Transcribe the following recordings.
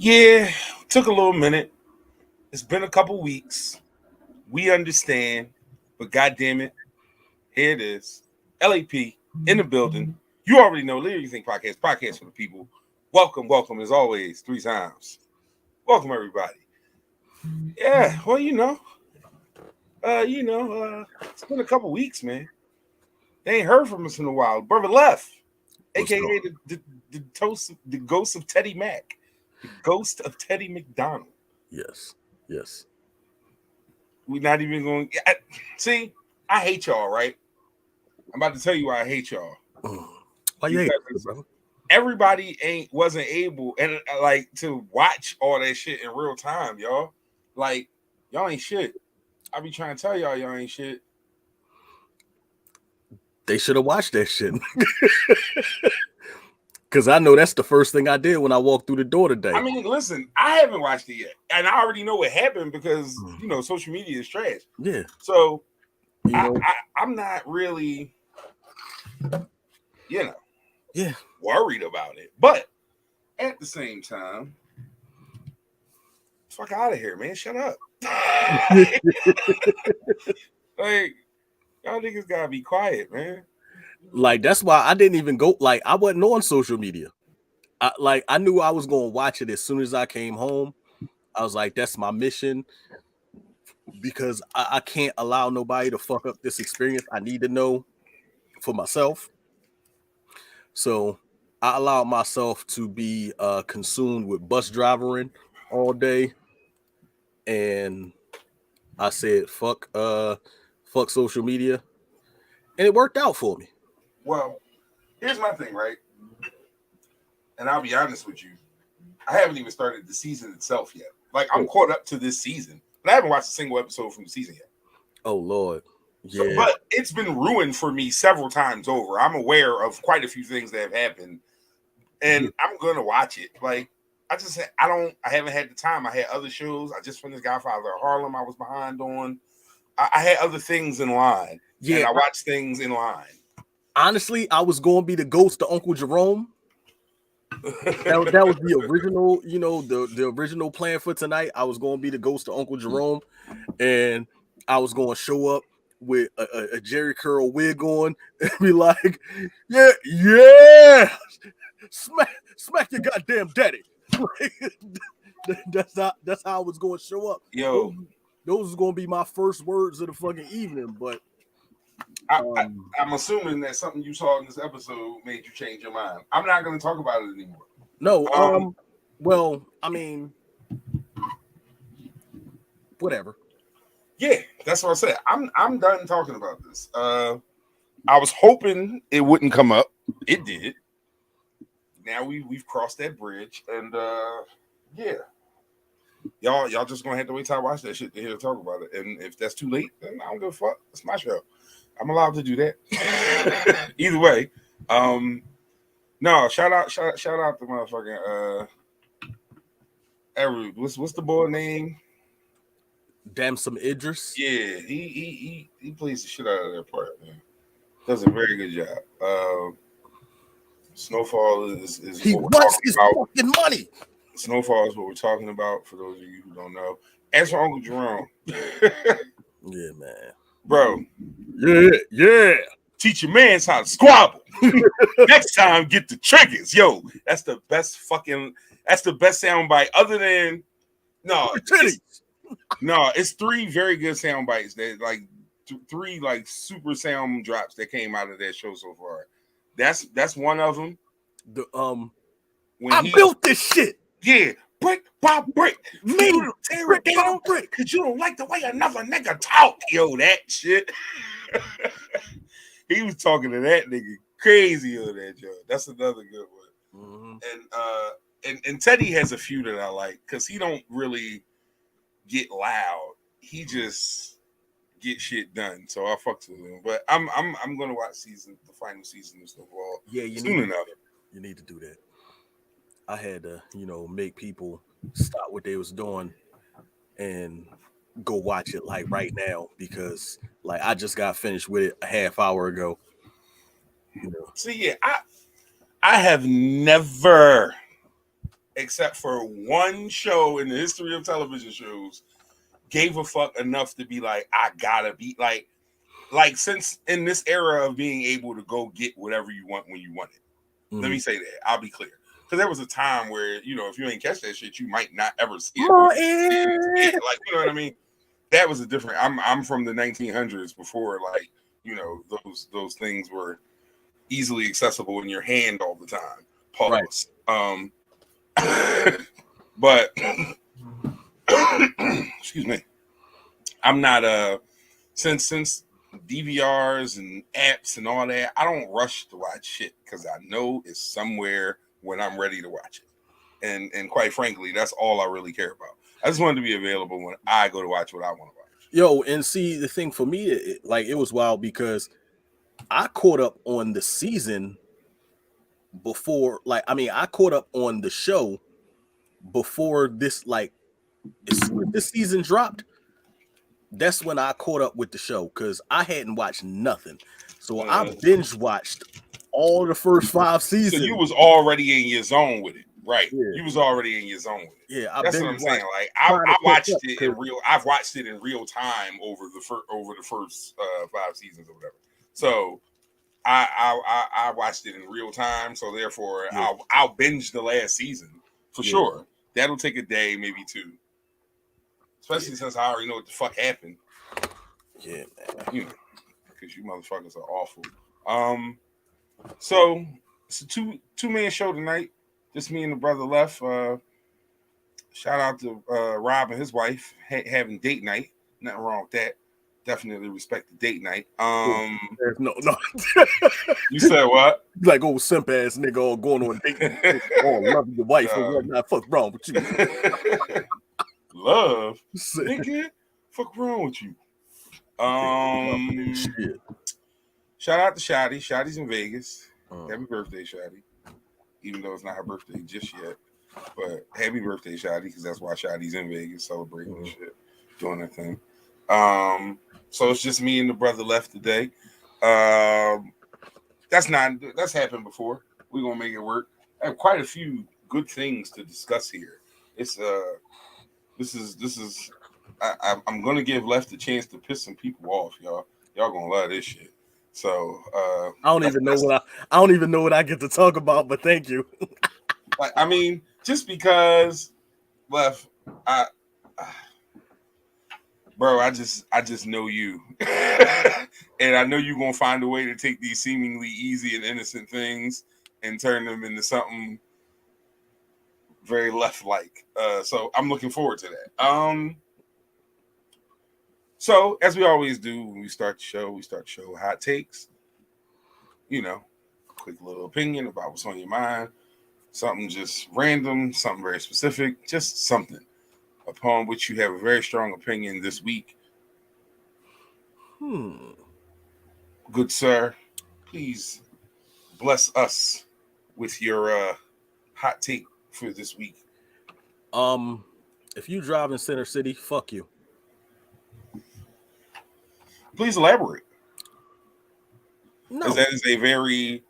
Yeah, took a little minute. It's been a couple weeks. We understand, but goddamn it, here it is. LAP in the building. You already know Literally Think podcast for the people. Welcome, welcome as always, three times. Welcome everybody. Yeah, well, it's been a couple weeks, man. They ain't heard from us in a while. Brother left, What's aka going? the ghost of Teddy Mack, the ghost of Teddy McDonald. Yes, yes. We're not even going. See, I hate y'all, right? I'm about to tell you why I hate y'all Why you hate it, because brother? everybody wasn't able and like to watch all that shit in real time, y'all. Like y'all ain't shit. I be trying to tell y'all ain't shit. They should have watched that shit. Cause I know that's the first thing I did when I walked through the door today. I mean, listen, I haven't watched it yet, and I already know what happened because social media is trash. Yeah, So you know. I'm not really, you know, Yeah, worried about it, but at the same time, fuck out of here, man. Shut up. Like, y'all niggas gotta be quiet, man. like that's why I didn't even go. Like I wasn't on social media. I knew I was gonna watch it as soon as I came home. I was like, that's my mission because I can't allow nobody to fuck up this experience. I need to know for myself. So I allowed myself to be consumed with bus driving all day, and I said, fuck social media," and it worked out for me. Well, here's my thing, right? And I'll be honest with you. I haven't even started the season itself yet. Like, I'm Oh, caught up to this season, but I haven't watched a single episode from the season yet. oh Lord, So, yeah, but it's been ruined for me several times over. I'm aware of quite a few things that have happened, and I'm gonna watch it. Like, I haven't had the time. I had other shows. I just finished Godfather of Harlem. I was behind on. I had other things in line, and yeah. I watched things in line. Honestly, I was going to be the ghost of Uncle Jerome. That was the original, the original plan for tonight. I was going to be the ghost of Uncle Jerome, and I was going to show up with a Jerry curl wig on and be like, "Yeah, yeah, smack your goddamn daddy." That's how I was going to show up. Those, Yo, those was going to be my first words of the fucking evening. But I, I, um, I'm assuming that something you saw in this episode made you change your mind. I'm not going to talk about it anymore. no, Um, well, I mean, whatever. yeah, that's what I said. I'm done talking about this. I was hoping it wouldn't come up. It did. Now we've crossed that bridge, and yeah, y'all just gonna have to wait till I watch that shit to hear talk about it. And if that's too late, then I don't give a fuck. It's my show. I'm allowed to do that. Either way, no, shout out to motherfucking every what's the boy name? Damn some Idris. Yeah, he plays the shit out of that part, man. Does a very good job. Snowfall is He what we're wants talking his about. fucking money. Snowfall is what we're talking about for those of you who don't know. As for Uncle Jerome, Yeah, man. bro, Yeah, yeah. teach your mans how to squabble. Next time, get the triggers. Yo, that's the best soundbite. Other than no, Titties. it's three very good sound bites that like three like super sound drops that came out of that show so far. That's one of them. The When I he built this shit. yeah, brick by brick for you Me, to tear brick it by down brick. because you don't like the way another nigga talk. Yo, that shit. He was talking to that nigga crazy on that joke. That's another good one. Mm-hmm. And Teddy has a few that I like because he don't really get loud. He just get shit done. So I fucks with him. But I'm gonna watch the final season of Snowfall Yeah, soon enough. you need to do that. I had to, make people stop what they was doing and go watch it like right now because like I just got finished with it a half hour ago. You know. See, yeah, I have never except for one show in the history of television shows, gave a fuck enough to be like, I gotta be like since in this era of being able to go get whatever you want when you want it. Mm-hmm. Let me say that. I'll be clear. Because there was a time where, you know, if you ain't catch that shit, you might not ever see it. Like, you know what I mean? That was a different. I'm from the 1900s before, like, you know, those things were easily accessible in your hand all the time. Pause. Right. But excuse me. I'm not since DVRs and apps and all that, I don't rush to watch shit because I know it's somewhere when I'm ready to watch it. And quite frankly, that's all I really care about. I just want it to be available when I go to watch what I want to watch. Yo, and see, the thing for me, it was wild because I caught up on the season before, I caught up on the show before this, like, as soon as this season dropped, that's when I caught up with the show because I hadn't watched nothing. So I binge watched all the first 5 seasons. So you was already in your zone with it, right? Yeah. You was already in your zone with it. Yeah, that's what I'm saying. Like I watched it in real. I've watched it in real time over the first 5 seasons or whatever. So I watched it in real time. So therefore, yeah. I'll binge the last season for sure. That'll take a day, maybe 2. Especially since I already know what the fuck happened. Yeah, man. You know, because you motherfuckers are awful. So it's a two-man show tonight. Just me and the brother left. Shout out to Rob and his wife having date night. Nothing wrong with that. Definitely respect the date night. No. You said what? Like old simp ass nigga all going on a date. Oh, love your wife or whatnot. Fuck wrong with you. Love, nigga. Fuck wrong with you. Shit. Shout out to Shotty. Shotty's in Vegas. Happy birthday, Shotty. Even though it's not her birthday just yet, but happy birthday, Shotty, because that's why Shotty's in Vegas celebrating and shit, doing that thing. So it's just me and the brother left today. That's happened before. We're gonna make it work. I have quite a few good things to discuss here. It's I'm gonna give Left a chance to piss some people off, y'all. Y'all gonna love this shit. So I don't even know what I get to talk about, but thank you. Like, I mean, just because Left, bro, I just know you. And I know you're gonna find a way to take these seemingly easy and innocent things and turn them into something very Left-like. So I'm looking forward to that. So as we always do when we start the show, with hot takes. You know, quick little opinion about what's on your mind. Something just random, something very specific, just something upon which you have a very strong opinion this week. Good sir, please bless us with your hot take for this week. If you drive in Center City, fuck you. Please elaborate. No. Because that is a very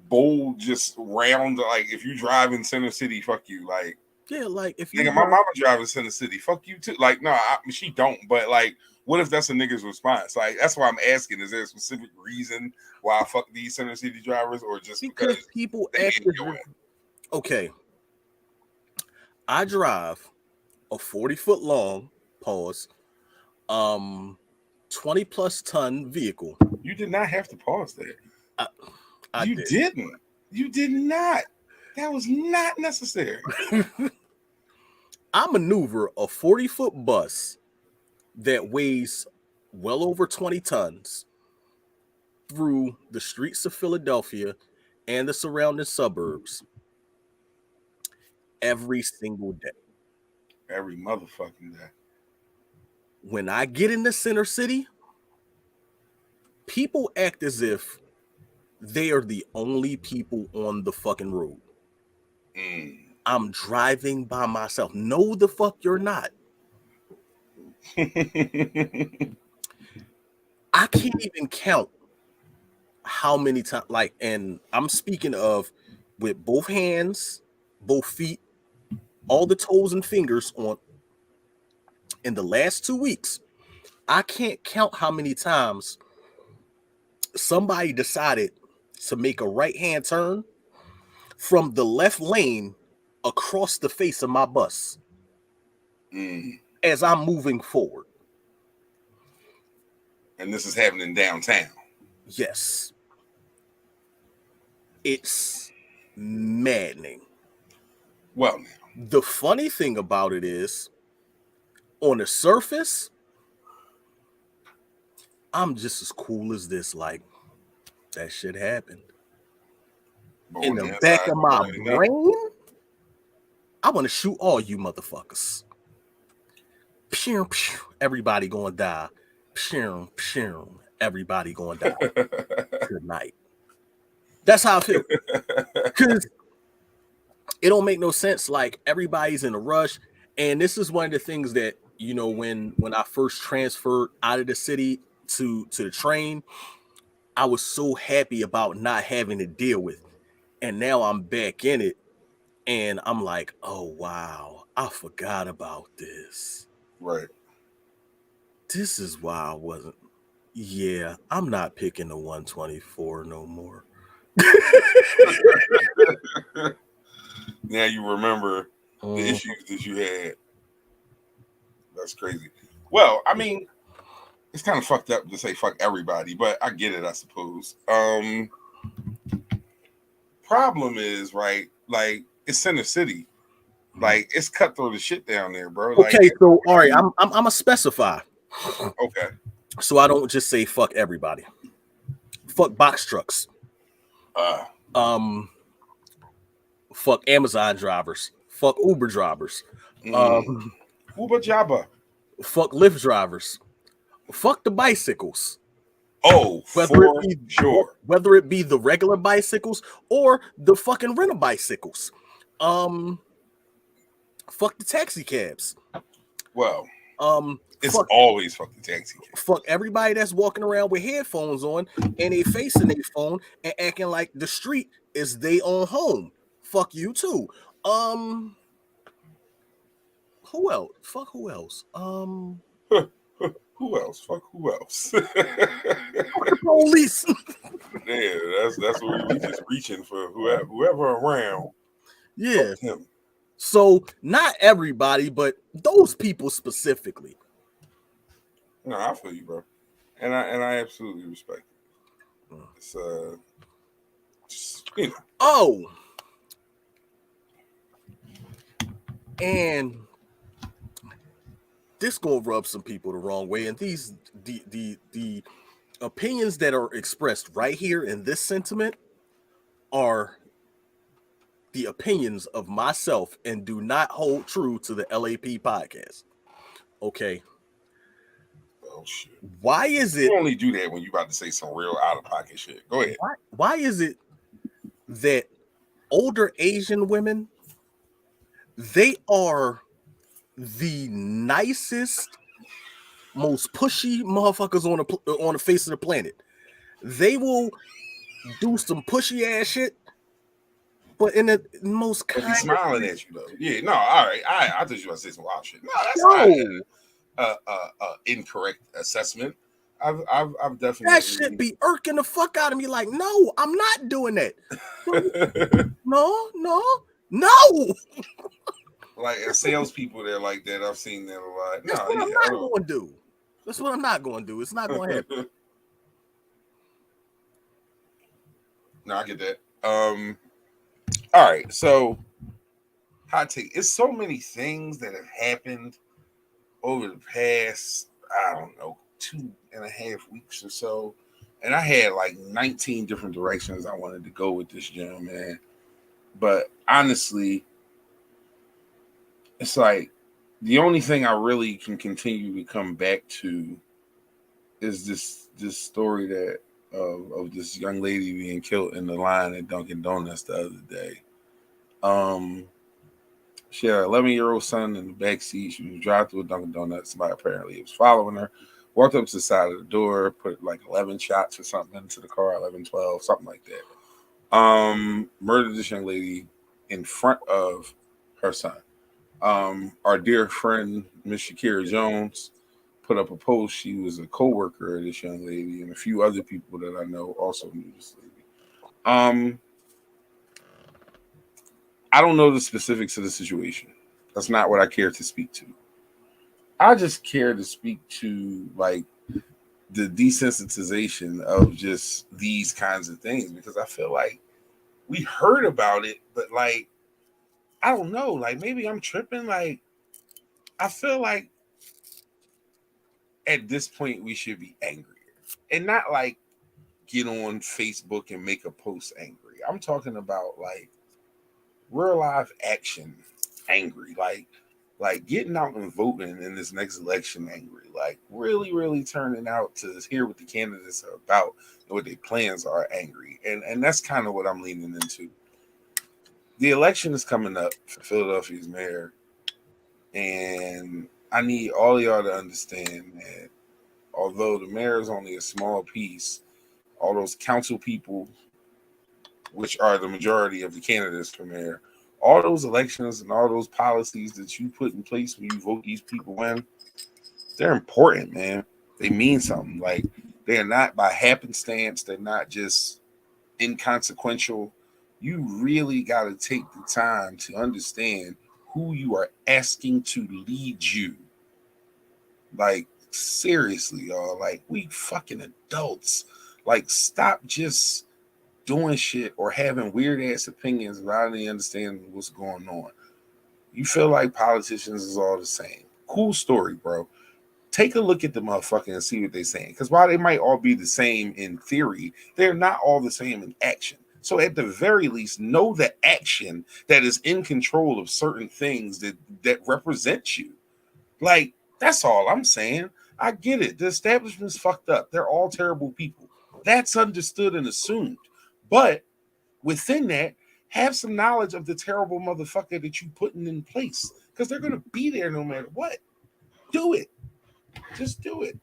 bold, just round, like, if you drive in Center City, fuck you. Like, yeah, like, if you nigga, my mama drives in Center City, fuck you too. Like, no, she don't, but like, what if that's a nigga's response? Like, that's why I'm asking, is there a specific reason why I fuck these Center City drivers, or just because people okay. I drive a 40-foot long, 20+ ton vehicle. You did not have to pause there. You didn't. You did not. That was not necessary. I maneuver a 40-foot bus that weighs well over 20 tons through the streets of Philadelphia and the surrounding suburbs every single day. Every motherfucking day. When I get in the Center City, people act as if they are the only people on the fucking road. I'm driving by myself. No, the fuck you're not. I can't even count how many times, like, and I'm speaking of with both hands, both feet, all the toes and fingers on. In the last 2 weeks, I can't count how many times somebody decided to make a right-hand turn from the left lane across the face of my bus as I'm moving forward. And this is happening downtown. Yes. It's maddening. Well, now. The funny thing about it is, on the surface, I'm just as cool as this. Like, that shit happened. But In on the back inside, of my no. brain, I want to shoot all you motherfuckers. Pew, pew, everybody gonna die. Pew, pew, everybody gonna die tonight. That's how I feel. Because it don't make no sense. Like, everybody's in a rush. And this is one of the things that, you know, when I first transferred out of the city to the train, I was so happy about not having to deal with. And now I'm back in it. And I'm like, oh, wow, I forgot about this. Right. This is why I wasn't. Yeah, I'm not picking the 124 no more. Now you remember the Mm. issues that you had. That's crazy. Well, I mean, it's kind of fucked up to say fuck everybody, but I get it, I suppose. Problem is, right, like, it's Center City. Like, it's cutthroat as shit down there, bro. Like, Okay, so all right, I'm gonna specify. Okay. So I don't just say fuck everybody. Fuck box trucks. Fuck Amazon drivers. Fuck Uber drivers. Uber Jabba. Fuck Lyft drivers. Fuck the bicycles. Oh, whether it be the regular bicycles or the fucking rental bicycles. Fuck the taxi cabs. Well, it's fuck, always fuck the taxi cab. Fuck everybody that's walking around with headphones on and they facing their phone and acting like the street is they own home. Fuck you too. Who else? Fuck who else? Who else? Fuck who else? Fuck the police. Yeah, that's what we just reaching for whoever around. Yeah. So not everybody, but those people specifically. No, I feel you, bro, and I absolutely respect it. It's just, you know. Oh, and this gonna rub some people the wrong way, and these the opinions that are expressed right here in this sentiment are the opinions of myself and do not hold true to the LAP podcast. Okay. Oh shit. Why is it? You only do that when you about to say some real out of pocket shit. Go ahead. Why is it that older Asian women, they are the nicest, most pushy motherfuckers on the face of the planet? They will do some pushy ass shit, but in the most kind. But he's smiling at you though. Yeah, no, all right. I thought you were gonna say some wild shit. No, that's incorrect assessment. I've definitely that shit be irking the fuck out of me. Like, no, I'm not doing that. No. Like salespeople, they're like that. I've seen that a lot. That's what I'm not going to do. That's what I'm not going to do. It's not going to happen. No, I get that. All right, so hot take. It's so many things that have happened over the past, I don't know, 2.5 weeks or so. And I had like 19 different directions I wanted to go with this gym, man. But honestly, it's like the only thing I really can continue to come back to is this story that of this young lady being killed in the line at Dunkin' Donuts the other day. She had an 11-year-old son in the back seat. She was driving through a Dunkin' Donuts. Somebody apparently was following her. Walked up to the side of the door, put like 11 shots or something into the car, 11, 12, something like that. Murdered this young lady in front of her son. Our dear friend Miss Shakira Jones put up a post. She was a co-worker of this young lady, and a few other people that I know also knew this lady. I don't know the specifics of the situation. That's not what I care to speak to. I just care to speak to like the desensitization of just these kinds of things because I feel like we heard about it, but like I don't know, like maybe I'm tripping. Like I feel like at this point we should be angrier and not like get on Facebook and make a post angry. I'm talking about like real life action angry, like getting out and voting in this next election angry, like really turning out to hear what the candidates are about and what their plans are angry, and that's kind of what I'm leaning into. The election is coming up for Philadelphia's mayor, and I need all y'all to understand that although the mayor is only a small piece, all those council people, which are the majority of the candidates for mayor, all those elections and all those policies that you put in place when you vote these people in, they're important, man. They mean something. Like they're not by happenstance. They're not just inconsequential. You really got to take the time to understand who you are asking to lead you. Like seriously, y'all. Like we fucking adults. Like stop just doing shit or having weird ass opinions without really understanding what's going on. You feel like politicians is all the same. Cool story, bro. Take a look at the motherfucker and see what they're saying. Because while they might all be the same in theory, they're not all the same in action. So at the very least, know the action that is in control of certain things that represent you. Like, that's all I'm saying. I get it. The establishment's fucked up. They're all terrible people. That's understood and assumed. But within that, have some knowledge of the terrible motherfucker that you putting in place. Because they're gonna be there no matter what. Do it. Just do it.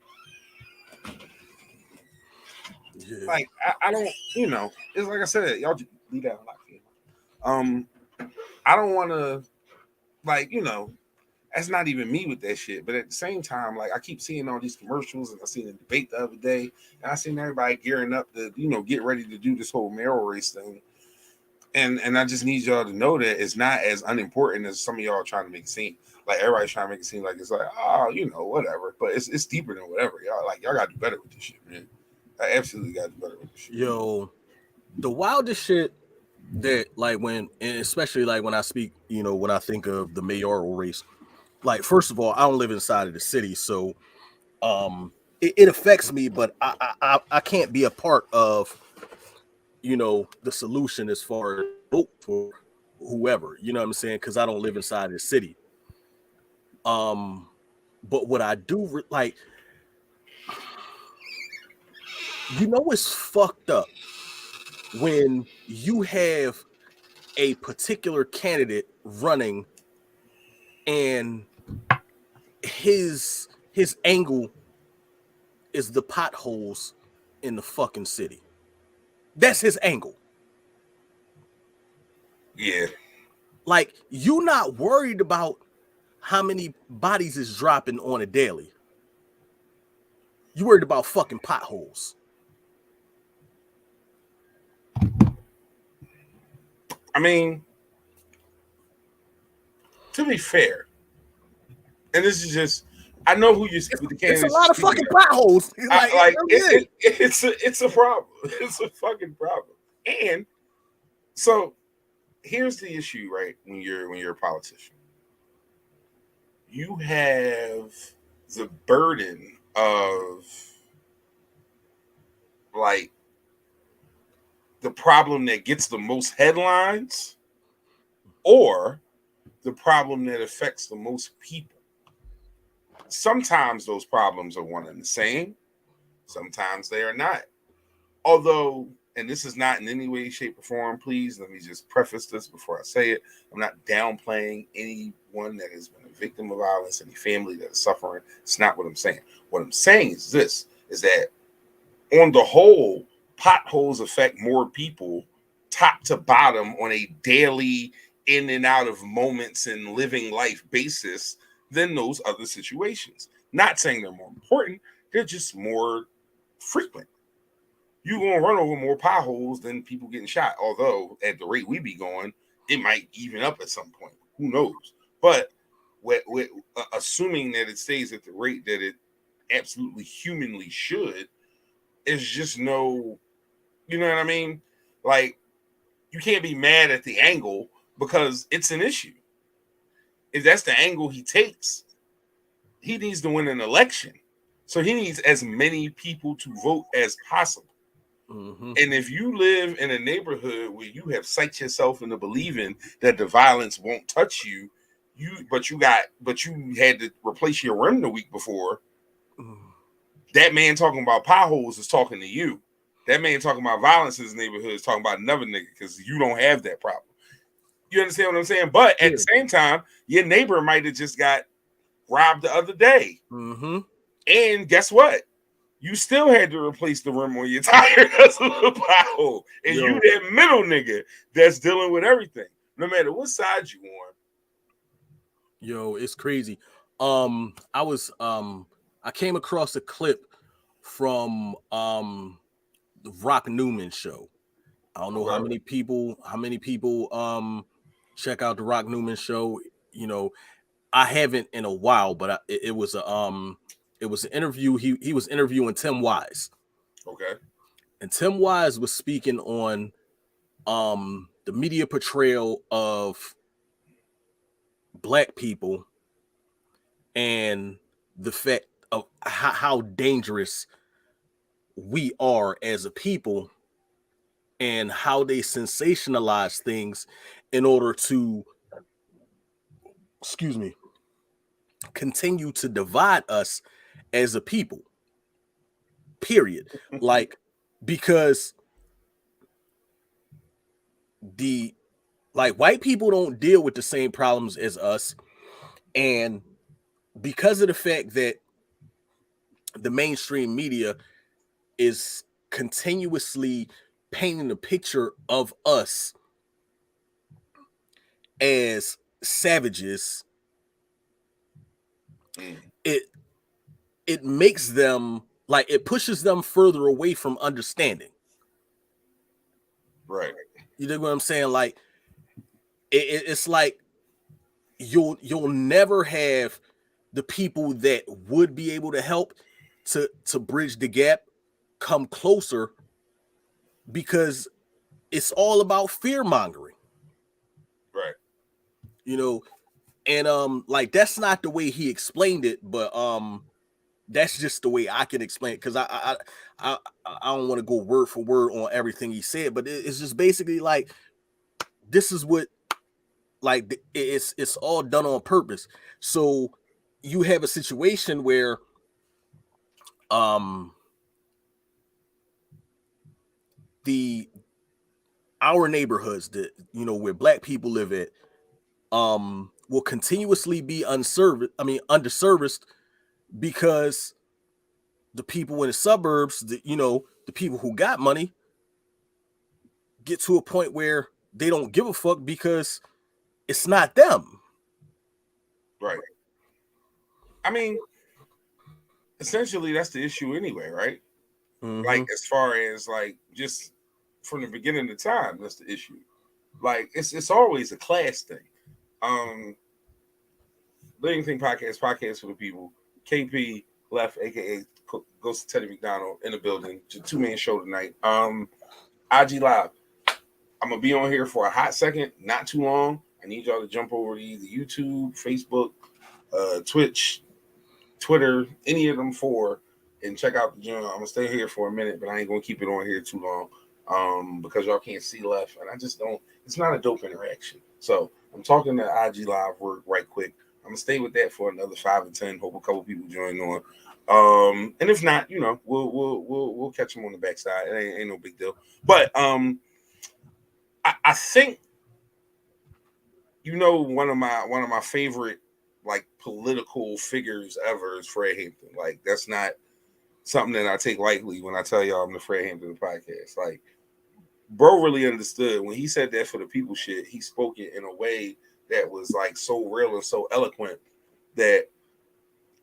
Yeah. Like I don't, it's like I said, y'all just leave that alone. I don't want to, like, that's not even me with that shit. But at the same time, like I keep seeing all these commercials, and I seen a debate the other day, and I seen everybody gearing up to, get ready to do this whole mayoral race thing. And I just need y'all to know that it's not as unimportant as some of y'all are trying to make it seem. Like everybody's trying to make it seem like it's like, oh, whatever. But it's deeper than whatever. Y'all gotta do better with this shit, man. I absolutely gotta do better with this shit. Yo, the wildest shit that like when, and especially like when I speak, when I think of the mayoral race, like first of all, I don't live inside of the city, so it affects me, but I can't be a part of the solution as far as vote for whoever, you know what I'm saying, because I don't live inside the city. But what I do like, it's fucked up when you have a particular candidate running and his angle is the potholes in the fucking city. That's his angle. Yeah. Like, you not worried about how many bodies is dropping on a daily. You worried about fucking potholes. I mean, to be fair, and this is just, I know who the It's a candidates lot you're of speaking fucking of. potholes. It's a problem. It's a fucking problem. And so here's the issue, right? When you're a politician, you have the burden of like the problem that gets the most headlines or the problem that affects the most people. Sometimes those problems are one and the same, sometimes they are not. Although, and this is not in any way, shape, or form, please let me just preface this before I say it. I'm not downplaying anyone that has been a victim of violence, any family that is suffering. It's not what I'm saying. What I'm saying is this, is that on the whole, potholes affect more people top to bottom on a daily in and out of moments and living life basis than those other situations. Not saying they're more important, they're just more frequent. You're gonna run over more potholes than people getting shot. Although at the rate we be going, it might even up at some point. Who knows? But assuming that it stays at the rate that it absolutely humanly should, is just no, you know what I mean? Like, you can't be mad at the angle because it's an issue. If that's the angle he takes, he needs to win an election. So he needs as many people to vote as possible. Mm-hmm. And if you live in a neighborhood where you have psyched yourself into believing that the violence won't touch you, but you had to replace your rim the week before, that man talking about potholes is talking to you. That man talking about violence in his neighborhood is talking about another nigga because you don't have that problem. You understand what I'm saying? But at the same time, your neighbor might have just got robbed the other day. Mm-hmm. And guess what? You still had to replace the rim on your tire because of the pothole. And you that middle nigga that's dealing with everything, no matter what side you on. Yo, it's crazy. I came across a clip from the Rock Newman show. I don't know how many people check out the Rock Newman show. You know, I haven't in a while, but it was an interview. He was interviewing Tim Wise. Okay. And Tim Wise was speaking on the media portrayal of black people and the fact of how dangerous we are as a people and how they sensationalize things in order to, continue to divide us as a people. Period. Like, because white people don't deal with the same problems as us, and because of the fact that the mainstream media is continuously painting a picture of us as savages, it makes them, like, it pushes them further away from understanding. Right. You know what I'm saying? Like, it's like you'll never have the people that would be able to help to bridge the gap come closer, because it's all about fear mongering. Right. You know, and like, that's not the way he explained it, but that's just the way I can explain it, because I don't want to go word for word on everything he said, but it's just basically like, this is what, like, it's all done on purpose. So you have a situation where our neighborhoods that, where black people live at, will continuously be underserviced, because the people in the suburbs, the people who got money, get to a point where they don't give a fuck because it's not them. Right. I mean, essentially that's the issue anyway, right? Mm-hmm. Like, as far as, like, just from the beginning of time, that's the issue. Like, it's always a class thing. Living Thing podcast for the people. KP left, aka goes to Teddy McDonald in the building. It's a 2-man show tonight. IG Live. I'm gonna be on here for a hot second, not too long. I need y'all to jump over to either YouTube, Facebook, Twitch, Twitter, any of them four, and check out the joint. I'm gonna stay here for a minute, but I ain't gonna keep it on here too long, because y'all can't see left, and I just don't. It's not a dope interaction. So I'm talking to IG Live work right quick. I'm gonna stay with that for another 5 or 10. Hope a couple people join on. And if not, we'll catch them on the backside. It ain't no big deal. But I think one of my favorite, like, political figures ever is Fred Hampton. Like, that's not something that I take lightly when I tell y'all I'm the Fred Hampton podcast. Like, bro really understood when he said that for the people shit. He spoke it in a way that was like so real and so eloquent that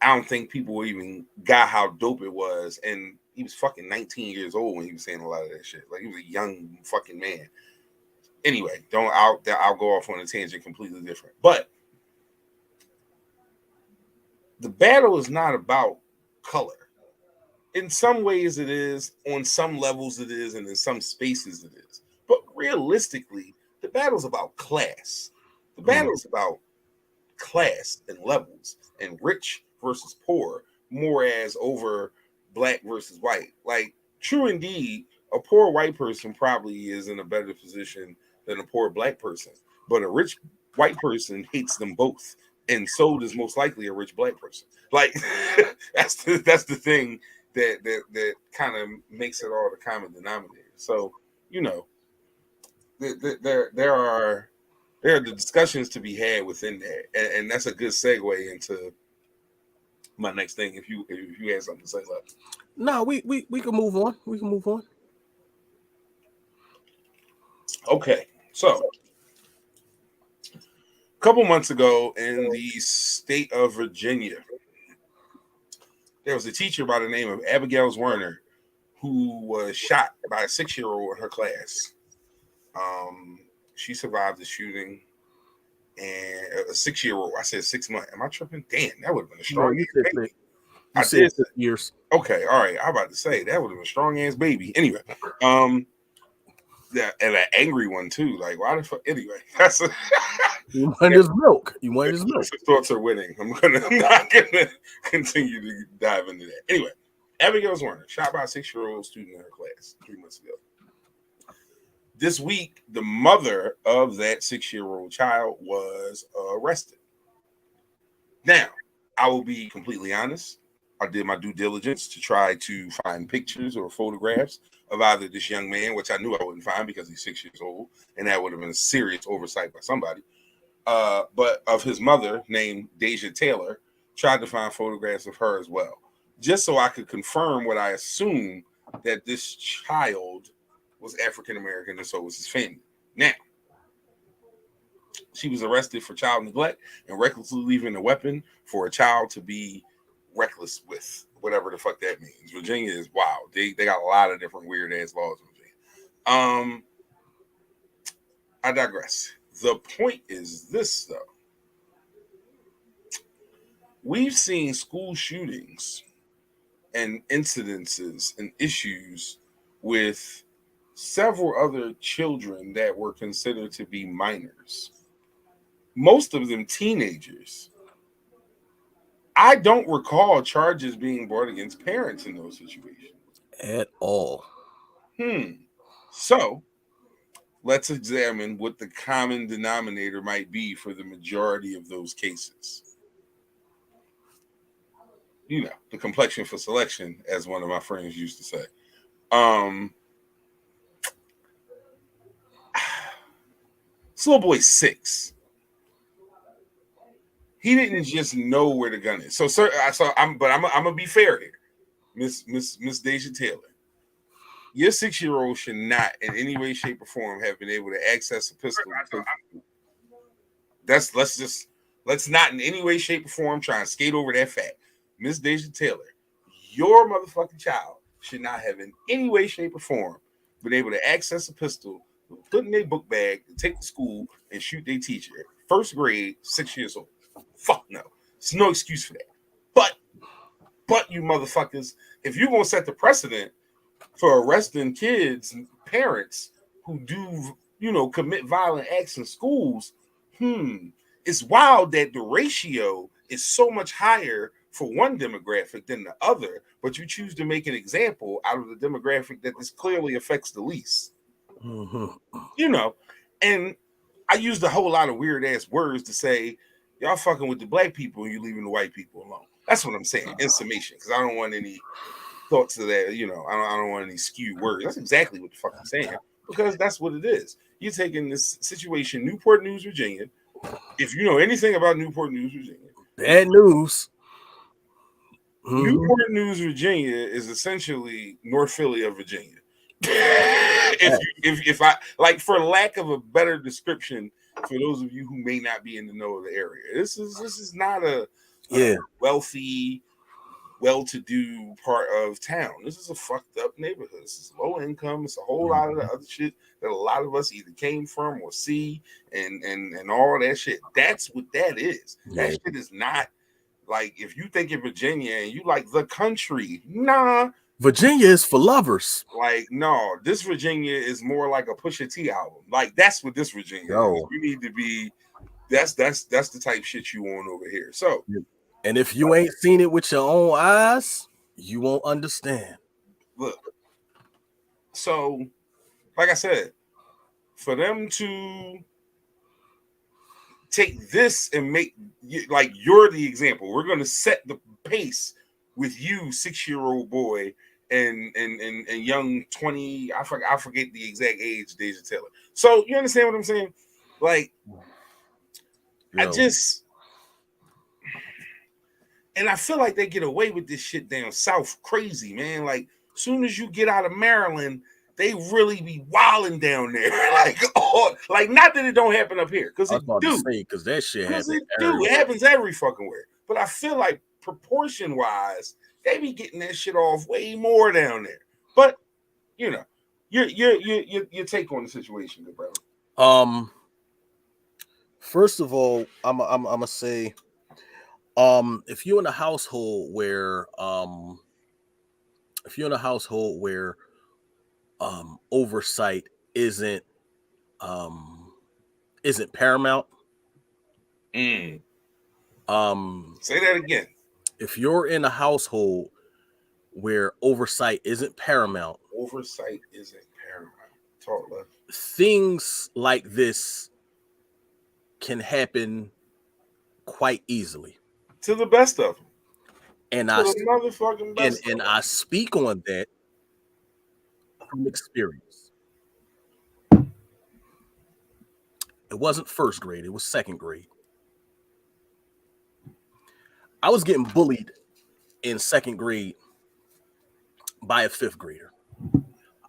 I don't think people even got how dope it was. And he was fucking 19 years old when he was saying a lot of that shit. Like he was a young fucking man. Anyway, I'll go off on a tangent completely different. But the battle is not about color. In some ways it is, on some levels it is, and in some spaces it is. But realistically, the battle's about class. The battle is about class and levels and rich versus poor, more as over black versus white. Like, true indeed, a poor white person probably is in a better position than a poor black person, but a rich white person hates them both, and so does most likely a rich black person. Like, that's the thing that kind of makes it all the common denominator. So, you know, there are the discussions to be had within that, and that's a good segue into my next thing. If you had something to say, left. No, we can move on. We can move on. Okay, so a couple months ago in the state of Virginia, there was a teacher by the name of Abigail Werner who was shot by a 6-year-old in her class. She survived the shooting, and a 6-year-old. I said 6 months. Am I tripping? Damn, that would have been a strong. You I said did 6 years. Okay, all right. I'm about to say that would have been a strong ass baby. Anyway, yeah, and an angry one too. Like, why the fuck? Anyway, that's a, You wanted his milk. You wanted his milk. thoughts are winning. I'm not gonna continue to dive into that. Anyway, Abigail Werner shot by a 6-year-old student in her class 3 months ago. This week, the mother of that 6-year-old child was arrested. Now, I will be completely honest. I did my due diligence to try to find pictures or photographs of either this young man, which I knew I wouldn't find because he's 6 years old, and that would have been a serious oversight by somebody. But of his mother, named Deja Taylor, tried to find photographs of her as well, just so I could confirm what I assumed, that this child was African American and so was his family. Now, she was arrested for child neglect and recklessly leaving a weapon for a child to be reckless with, whatever the fuck that means. Virginia is wild. They got a lot of different weird ass laws in Virginia. I digress. The point is this, though. We've seen school shootings and incidences and issues with several other children that were considered to be minors, most of them teenagers. I don't recall charges being brought against parents in those situations at all. So let's examine what the common denominator might be for the majority of those cases. You know, the complexion for selection, as one of my friends used to say. This little boy's 6. He didn't just know where the gun is. I'm gonna be fair here, Miss Deja Taylor. Your 6-year-old should not, in any way, shape, or form, have been able to access a pistol. Let's not in any way, shape, or form try and skate over that fact. Miss Deja Taylor, your motherfucking child should not have in any way, shape, or form been able to access a pistol, put in their book bag, take to school, and shoot their teacher. First grade, 6 years old. Fuck no. There's no excuse for that. But you motherfuckers, if you're gonna set the precedent for arresting kids and parents who do, commit violent acts in schools, it's wild that the ratio is so much higher for one demographic than the other, but you choose to make an example out of the demographic that this clearly affects the least. And I used a whole lot of weird ass words to say, y'all fucking with the black people and you leaving the white people alone. That's what I'm saying in summation, because I don't want any thoughts of that. I don't want any skewed words. That's exactly what the fuck I'm saying, because that's what it is. You're taking this situation, Newport News, Virginia. If you know anything about Newport News, Virginia, bad news. Newport News, Virginia is essentially North Philly of Virginia. if I like, for lack of a better description, for those of you who may not be in the know of the area, this is not a wealthy, well-to-do part of town. This is a fucked up neighborhood. This is low income. It's a whole lot of the other shit that a lot of us either came from or see, and all that shit. That's what that is. That shit is not like, if you think of Virginia and you like the country, nah. Virginia is for lovers. Like, no, this Virginia is more like a Pusha T album. Like, that's what this Virginia is. You need to be. That's the type shit you want over here. So. And if you ain't seen it with your own eyes, you won't understand. Look, so, like I said, for them to take this and make, like, you're the example. We're going to set the pace with you, 6-year-old boy, and young 20. I forget the exact age, Deja Taylor. So you understand what I'm saying? Like, and I feel like they get away with this shit down south crazy, man. Like, soon as you get out of Maryland, they really be wilding down there. Like, not that it don't happen up here, because it do. Because that shit happens. It happens every fucking where. But I feel like proportion wise, they be getting that shit off way more down there. But you know, your take on the situation, good brother. First of all, I'm gonna say, if you're in a household where oversight isn't paramount. Say that again. If you're in a household where oversight isn't paramount, talk left. Things like this can happen quite easily. To the best of them. And I speak on that from experience. It wasn't first grade, it was second grade. I was getting bullied in second grade by a fifth grader.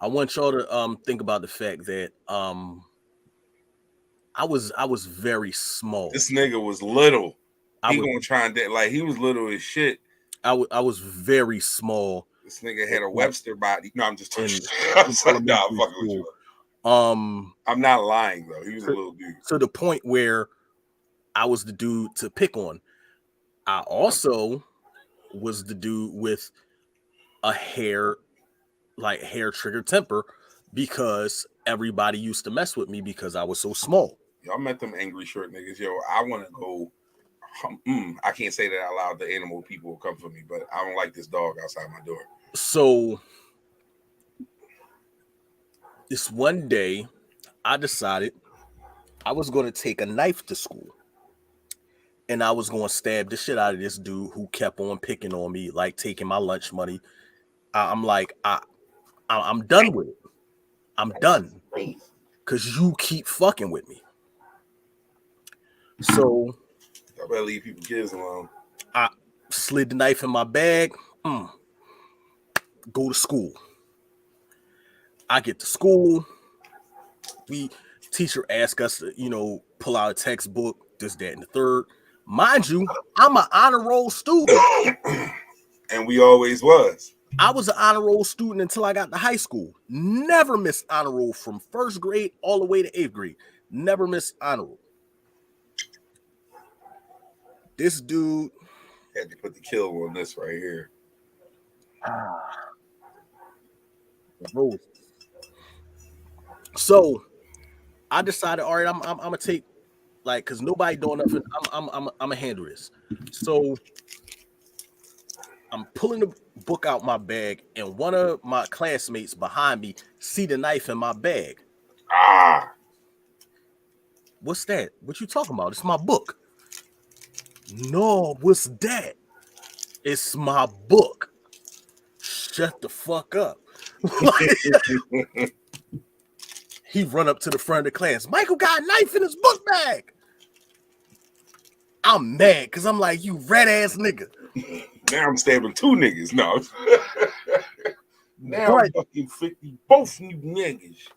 I want y'all to think about the fact that I was very small. This nigga was little. He was little as shit. I was very small. This nigga had a Webster body. No, I'm just talking. I'm fucking with you. I'm not lying though. He was a little dude. To the point where I was the dude to pick on. I also was the dude with a hair trigger temper, because everybody used to mess with me because I was so small. Y'all met them angry short niggas. Yo, I want to go. I can't say that out loud. The animal people will come for me, but I don't like this dog outside my door. So this one day, I decided I was going to take a knife to school, and I was going to stab the shit out of this dude who kept on picking on me, like taking my lunch money. I'm like, I'm done with it. I'm done, because you keep fucking with me. So I better leave people kids alone. I slid the knife in my bag. Go to school. I get to school. Teacher asked us to, pull out a textbook, this, that, and the third. Mind you, I'm an honor roll student. And we always was. I was an honor roll student until I got to high school. Never missed honor roll from first grade all the way to 8th grade. Never missed honor roll. This dude had to put the kill on this right here. So I decided, all right, I'm gonna take, like, because nobody doing nothing. I'm gonna handle this. So I'm pulling the book out my bag, and one of my classmates behind me see the knife in my bag. What's that? What you talking about? It's my book. No, what's that? It's my book. Shut the fuck up. He run up to the front of the class. Michael got a knife in his book bag. I'm mad because I'm like, you red ass nigga. Now I'm stabbing 2 niggas. No. Now But fucking 50, both you niggas.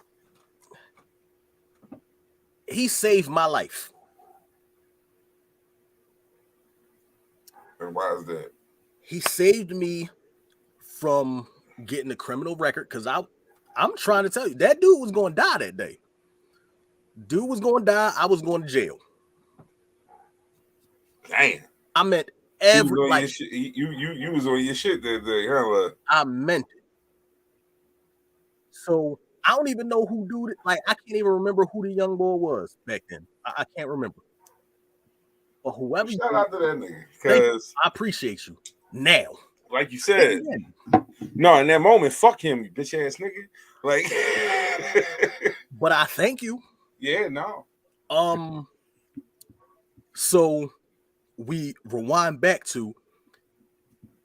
he saved my life. And why is that? He saved me from getting a criminal record because I'm trying to tell you, that dude was going to die that day. Dude was going to die. I was going to jail. Damn. I meant You was every on like your shit. You was on your shit that day, huh? I meant it. So I don't even know who dude. Like I can't even remember who the young boy was back then. I can't remember. But whoever, Shout out to that nigga thank you. because, I appreciate you. Now, like you said, no, in that moment, fuck him, you bitch ass nigga. Like, but I thank you. yeah, no. So we rewind back to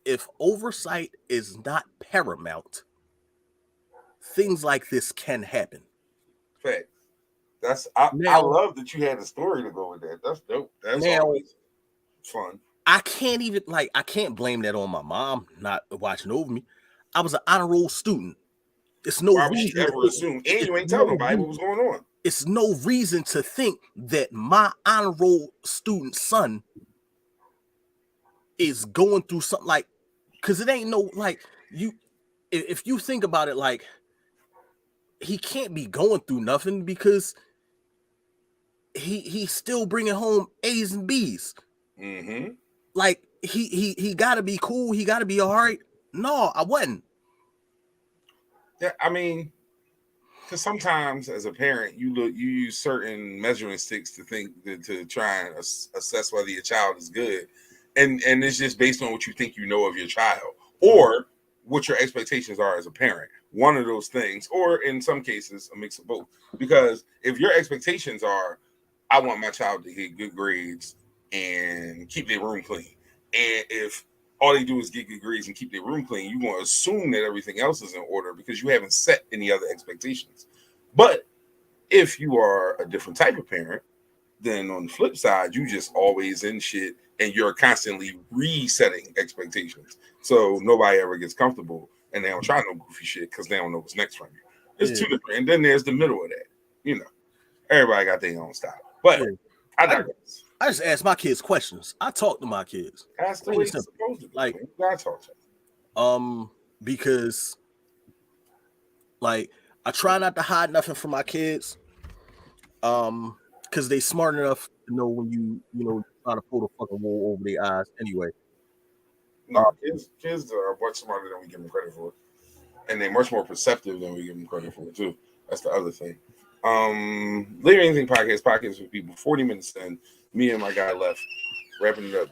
if oversight is not paramount, things like this can happen. Fact. I Now, love that you had a story to go with that. That's dope. That's now always fun. I can't blame that on my mom not watching over me. I was an honor roll student. It's no Why would she reason to ever think, assume? And you ain't tell nobody what was going on. it's no reason to think that my honor roll student son is going through something like, because it ain't no like you. If you think about it, like he can't be going through nothing because he's still bringing home A's and B's. Mm-hmm. Like he got to be cool. He got to be all right. No, I wasn't. Yeah, I mean, because sometimes as a parent, you use certain measuring sticks to to try and assess whether your child is good, and it's just based on what you think you know of your child or what your expectations are as a parent. One of those things, or in some cases, a mix of both. Because if your expectations are, I want my child to get good grades and keep their room clean, and if all they do is get good grades and keep their room clean, you want to assume that everything else is in order because you haven't set any other expectations. But if you are a different type of parent, then on the flip side, you just always in shit and you're constantly resetting expectations. So nobody ever gets comfortable and they don't try no goofy shit because they don't know what's next from you. It's two different. And then there's the middle of that. You know, everybody got their own style. But I digress. I just ask my kids questions. I talk to my kids. That's the way it's supposed to be. Like, you gotta talk to them. Because like I try not to hide nothing from my kids. Because they smart enough to know when you try to pull the fucking wool over their eyes anyway. No, kids are much smarter than we give them credit for. And they're much more perceptive than we give them credit for, too. That's the other thing. Leave Anything podcast with people 40 minutes in. Me and my guy left, wrapping it up.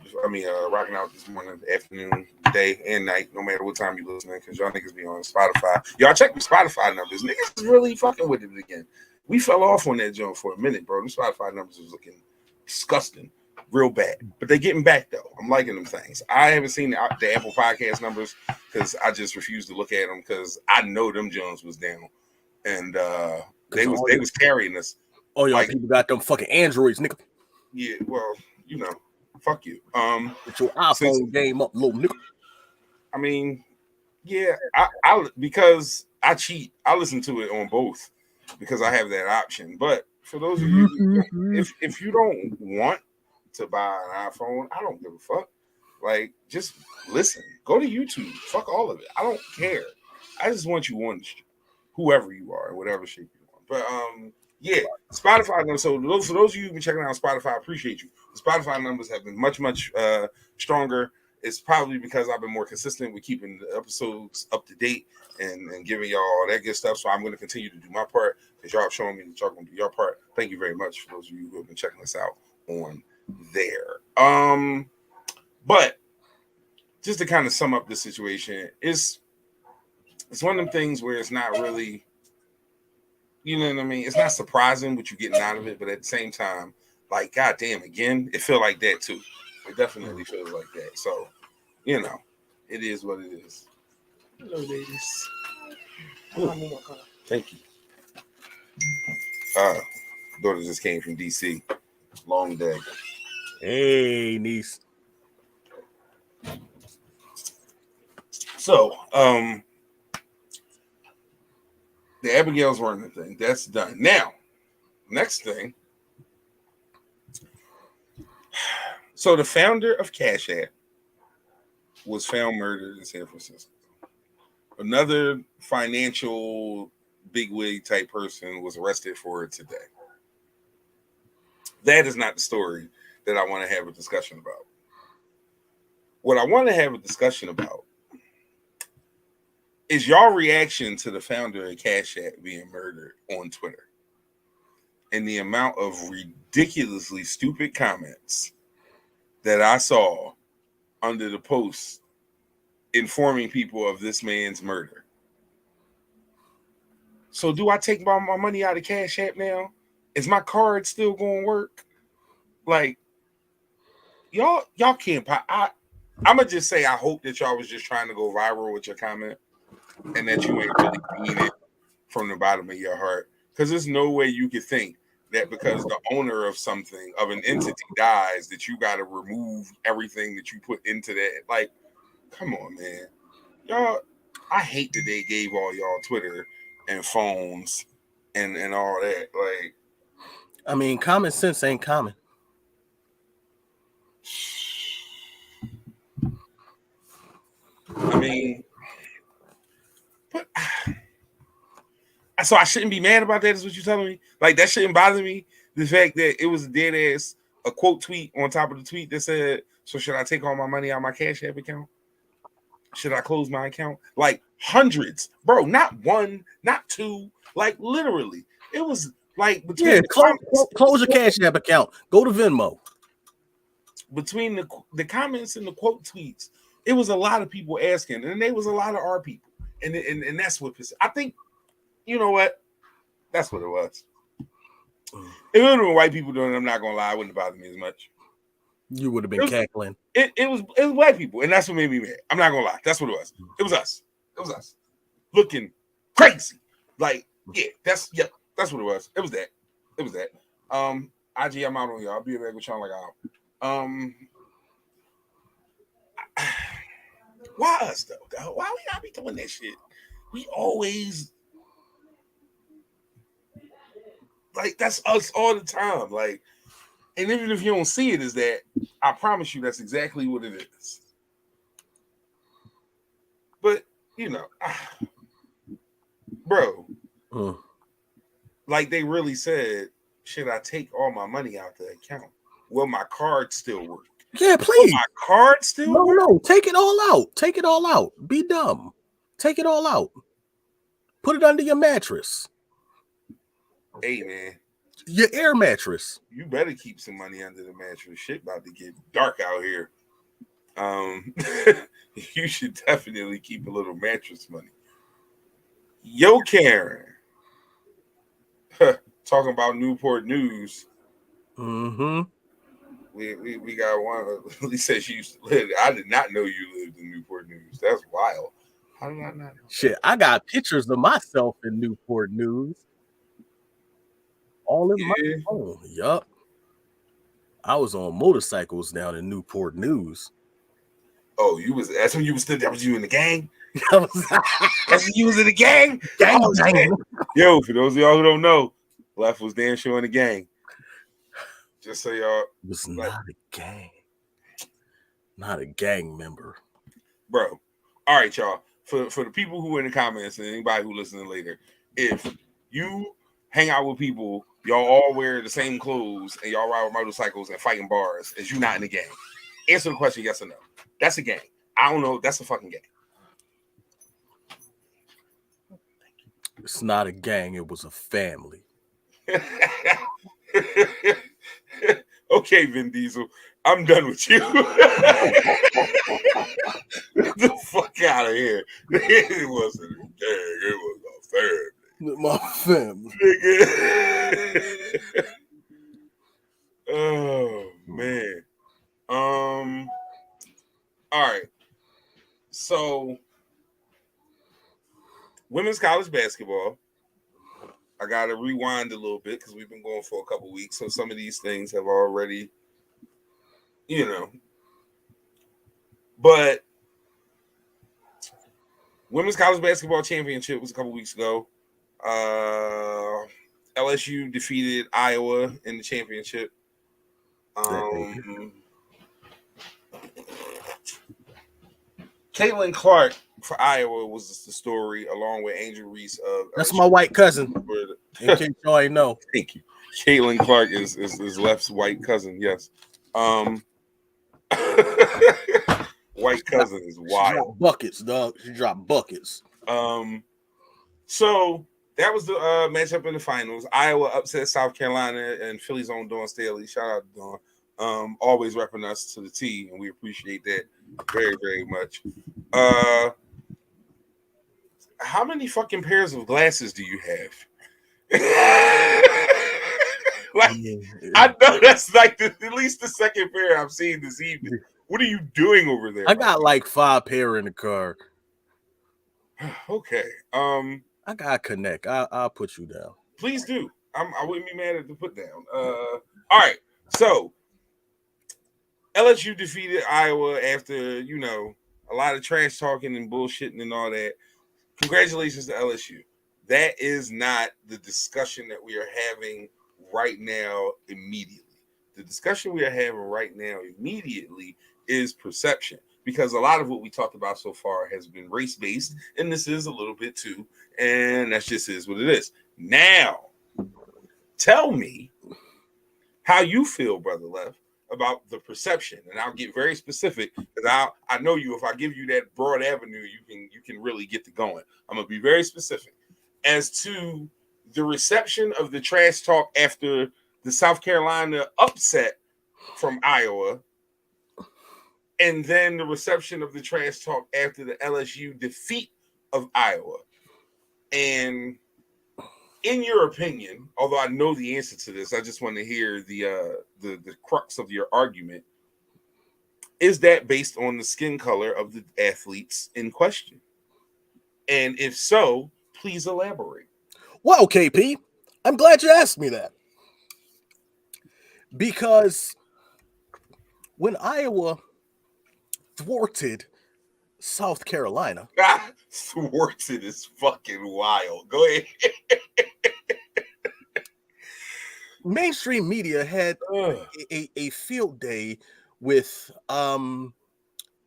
Rocking out this morning, afternoon, day, and night, no matter what time you're listening, because y'all niggas be on Spotify. Y'all check the Spotify numbers. Niggas is really fucking with it again. We fell off on that joint for a minute, bro. The Spotify numbers was looking disgusting, real bad. But they're getting back, though. I'm liking them things. I haven't seen the Apple Podcast numbers because I just refused to look at them because I know them Jones was down. And they was carrying us. Oh, y'all people got them fucking Androids, nigga. Yeah, well, fuck you. Get your iPhone game up, little nigga. I mean, yeah, I because I cheat. I listen to it on both because I have that option. But for those of you, if you don't want to buy an iPhone, I don't give a fuck. Like, just listen. Go to YouTube. Fuck all of it. I don't care. I just want you on the street, whoever you are, in whatever shape you want. But yeah, Spotify numbers. So for those of you who've been checking out Spotify, I appreciate you. The Spotify numbers have been much stronger. It's probably because I've been more consistent with keeping the episodes up to date and giving y'all all that good stuff. So I'm going to continue to do my part because y'all have shown me that y'all going to do your part. Thank you very much for those of you who have been checking us out on there. But just to kind of sum up the situation, it's one of them things where it's not really, you know what I mean? It's not surprising what you're getting out of it, but at the same time, like, goddamn, again, it feel like that too. It definitely feels like that. So, it is what it is. Hello, ladies. Thank you. Daughter just came from DC. Long day. Hey, niece. So, The Abigail's Werner thing, that's done. Now, next thing. So the founder of Cash App was found murdered in San Francisco. Another financial bigwig type person was arrested for it today. That is not the story that I want to have a discussion about. What I want to have a discussion about is y'all reaction to the founder of Cash App being murdered on Twitter and the amount of ridiculously stupid comments that I saw under the post informing people of this man's murder. So do I take my money out of Cash App now? Is my card still going to work? Like, y'all can't. I'm gonna just say I hope that y'all was just trying to go viral with your comment, and that you ain't really mean it from the bottom of your heart. Because there's no way you could think that because the owner of something, of an entity dies, that you got to remove everything that you put into that. Like, come on, man. Y'all, I hate that they gave all y'all Twitter and phones and all that. Like, I mean, common sense ain't common. I mean, but so I shouldn't be mad about that, is what you're telling me? Like, that shouldn't bother me? The fact that it was a dead ass, a quote tweet on top of the tweet that said, so should I take all my money out of my Cash App account? Should I close my account? Like, hundreds, bro, not one, not two, like, literally. It was like between close your Cash App account. Go to Venmo. Between the comments and the quote tweets, it was a lot of people asking, and there was a lot of our people, and that's what pissed. I think, you know what? That's what it was. If it would have been white people doing it, I'm not gonna lie, it wouldn't bother me as much. You would have been cackling. It was white people, and that's what made me mad. I'm not gonna lie, that's what it was. It was us. It was us looking crazy. Like, that's what it was. It was that. It was that. IG, I'm out on y'all. I'll be back with y'all like why us though? Why we gotta be doing that shit? We always like, that's us all the time. Like, and even if you don't see it as that, I promise you that's exactly what it is. But you know, bro, like they really said, should I take all my money out the account? Will my card still work? Yeah, please. Will my card still work? No, take it all out. Take it all out. Be dumb. Take it all out. Put it under your mattress. Hey, man. Your air mattress. You better keep some money under the mattress. Shit about to get dark out here. You should definitely keep a little mattress money. Yo, Karen. Talking about Newport News. Mm-hmm. We got one. Lee said she used to live. I did not know you lived in Newport News. That's wild. How did I not know? Shit, I got pictures of myself in Newport News. All in my phone. Yup. I was on motorcycles down in Newport News. Oh, that's when you was still, that was you in the gang? That's when you was in the gang? Gang. Yo, for those of y'all who don't know, Left was damn sure in the gang. Just so y'all. It was not a gang. Not a gang member. Bro. All right, y'all. For the people who are in the comments and anybody who listening later, if you hang out with people, y'all all wear the same clothes and y'all ride with motorcycles and fighting bars, is you not in the gang? Answer the question yes or no. That's a gang. I don't know. That's a fucking gang. It's not a gang. It was a family. Okay, Vin Diesel. I'm done with you. Get the fuck out of here. It wasn't a gang. It was a family. My family. Oh, man. All right. So, women's college basketball. I got to rewind a little bit because we've been going for a couple weeks. So some of these things have already, But women's college basketball championship was a couple weeks ago. LSU defeated Iowa in the championship. That Caitlin Clark for Iowa was the story, along with Angel Reese of That's LSU. my white cousin. In case you ain't know. Thank you. Caitlin Clark is Left's white cousin. Yes. White cousin is wild. She dropped buckets, dog. She dropped buckets. So that was the matchup in the finals. Iowa upset South Carolina and Philly's own Dawn Staley. Shout out to Dawn. Always repping us to the T, and we appreciate that very, very much. How many fucking pairs of glasses do you have? Like, yeah. I know that's like at least the second pair I've seen this evening. What are you doing over there? I got like 5 pair in the car. Okay. I gotta connect. I'll put you down. Please do. I wouldn't be mad at the put down. All right. So LSU defeated Iowa after, a lot of trash talking and bullshitting and all that. Congratulations to LSU. That is not the discussion that we are having right now immediately. The discussion we are having right now immediately is perception, because a lot of what we talked about so far has been race-based, and this is a little bit too, and that just is what it is. Now, tell me how you feel, Brother Lev, about the perception, and I'll get very specific, because I know you. If I give you that broad avenue, you can really get to going. I'm gonna be very specific as to the reception of the trash talk after the South Carolina upset from Iowa, and then the reception of the trash talk after the LSU defeat of Iowa. And in your opinion, although I know the answer to this, I just want to hear the crux of your argument. Is that based on the skin color of the athletes in question? And if so, please elaborate. Well, KP, I'm glad you asked me that. Because when Iowa thwarted South Carolina. Thwarted is fucking wild. Go ahead. Mainstream media had a field day with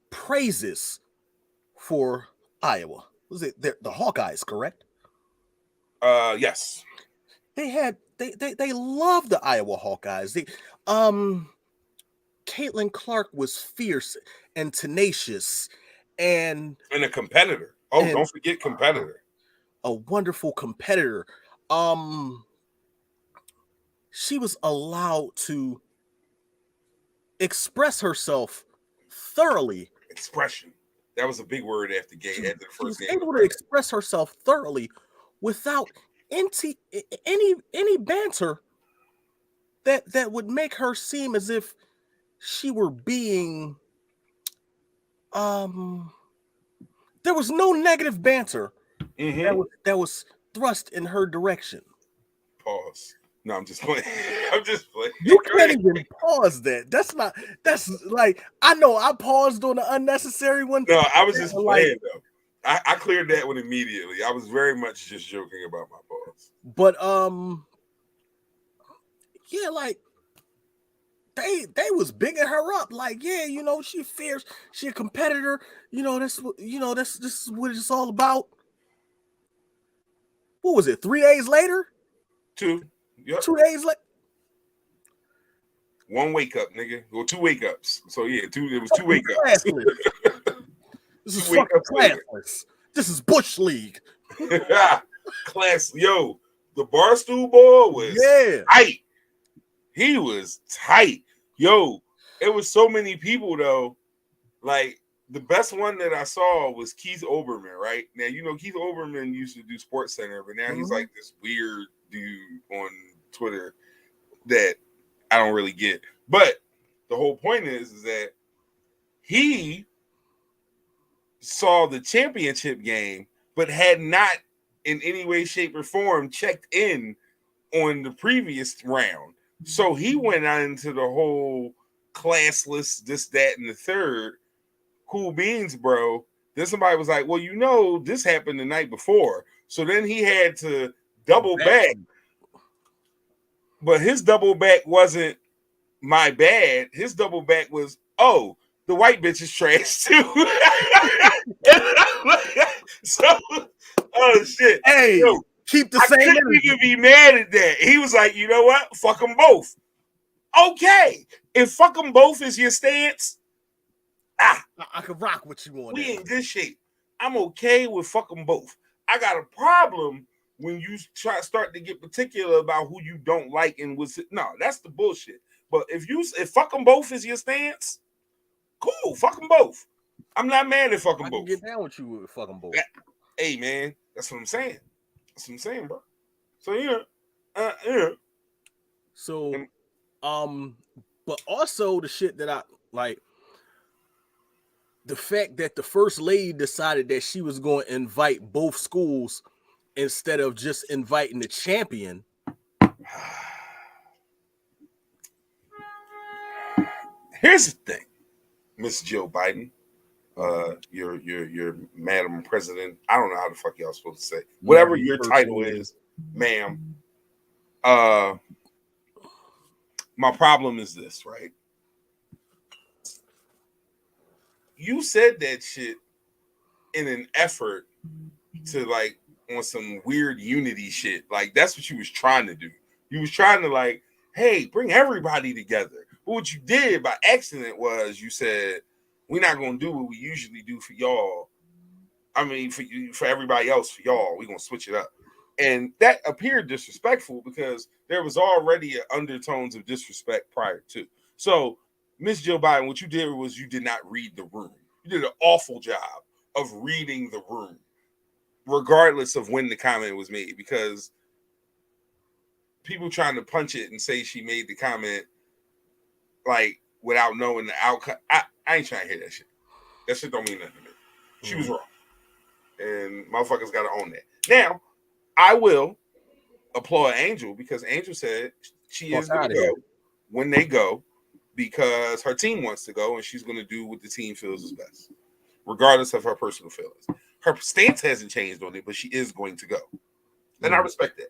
praises for Iowa. Was it the Hawkeyes, correct? Yes. They loved the Iowa Hawkeyes. Caitlin Clark was fierce and tenacious and a competitor. Oh, don't forget competitor. A wonderful competitor. She was allowed to express herself thoroughly. Expression. That was a big word after the first game. She was able to express herself thoroughly without any banter that would make her seem as if she were being there was no negative banter that was thrust in her direction. Pause. No, I'm just playing. I'm just playing. You can't even pause that. That's like, I know I paused on the unnecessary one. No, I was just playing though. I cleared that one immediately. I was very much just joking about my pause. But yeah, like they was bigging her up. Like, yeah, she fierce, she a competitor. This is what it's all about. What was it? 3 days later? 2. Yep. 2 days later. 1 wake up, nigga. Well, 2 wake ups. So yeah, it was 2 wake ups. This is fucking classless. This is Bush League. Class, yo, the Barstool boy was tight. He was tight. Yo, it was so many people though. Like, the best one that I saw was Keith Olbermann, right? Now, Keith Olbermann used to do Sports Center, but now he's like this weird dude on Twitter that I don't really get. But the whole point is that he saw the championship game, but had not in any way, shape, or form checked in on the previous round. So he went on into the whole classless, this, that, and the third. Cool beans, bro. Then somebody was like, well, this happened the night before. So then he had to double back, but his double back wasn't my bad. His double back was, oh, the white bitch is trash too. So, oh shit. Hey, Yo, keep the I same couldn't energy. even be mad at that. He was like, you know what? Fuck them both. Okay. If fuck them both is your stance, I can rock with you on we that. in good shape. I'm okay with fuck them both. I got a problem when you start to get particular about who you don't like and was no, that's the bullshit. But if fuck them both is your stance, cool, fuck them both. I'm not mad at fuck them I can both. get down with you with fucking both. Hey man, that's what I'm saying. That's what I'm saying, bro. So yeah. So, but also the shit that I like, the fact that the first lady decided that she was going to invite both schools instead of just inviting the champion. Here's the thing, Miss Jill Biden, your Madam President. I don't know how the fuck y'all supposed to say. Whatever your title is, ma'am. My problem is this, right? You said that shit in an effort to like on some weird unity shit. Like that's what you was trying to do. You was trying to like, hey, bring everybody together. But what you did by accident was you said, we're not gonna do what we usually do for y'all. I mean, for everybody else, for y'all, we're gonna switch it up. And that appeared disrespectful because there was already undertones of disrespect prior to. So, Miss Jill Biden, what you did was you did not read the room. You did an awful job of reading the room, regardless of when the comment was made, because people trying to punch it and say she made the comment like without knowing the outcome. I ain't trying to hear that shit. That shit don't mean nothing to me. She was wrong. And motherfuckers got to own that. Now, I will applaud Angel because Angel said she is going to go when they go because her team wants to go and she's going to do what the team feels is best, regardless of her personal feelings. Her stance hasn't changed on it, but she is going to go. And I respect that.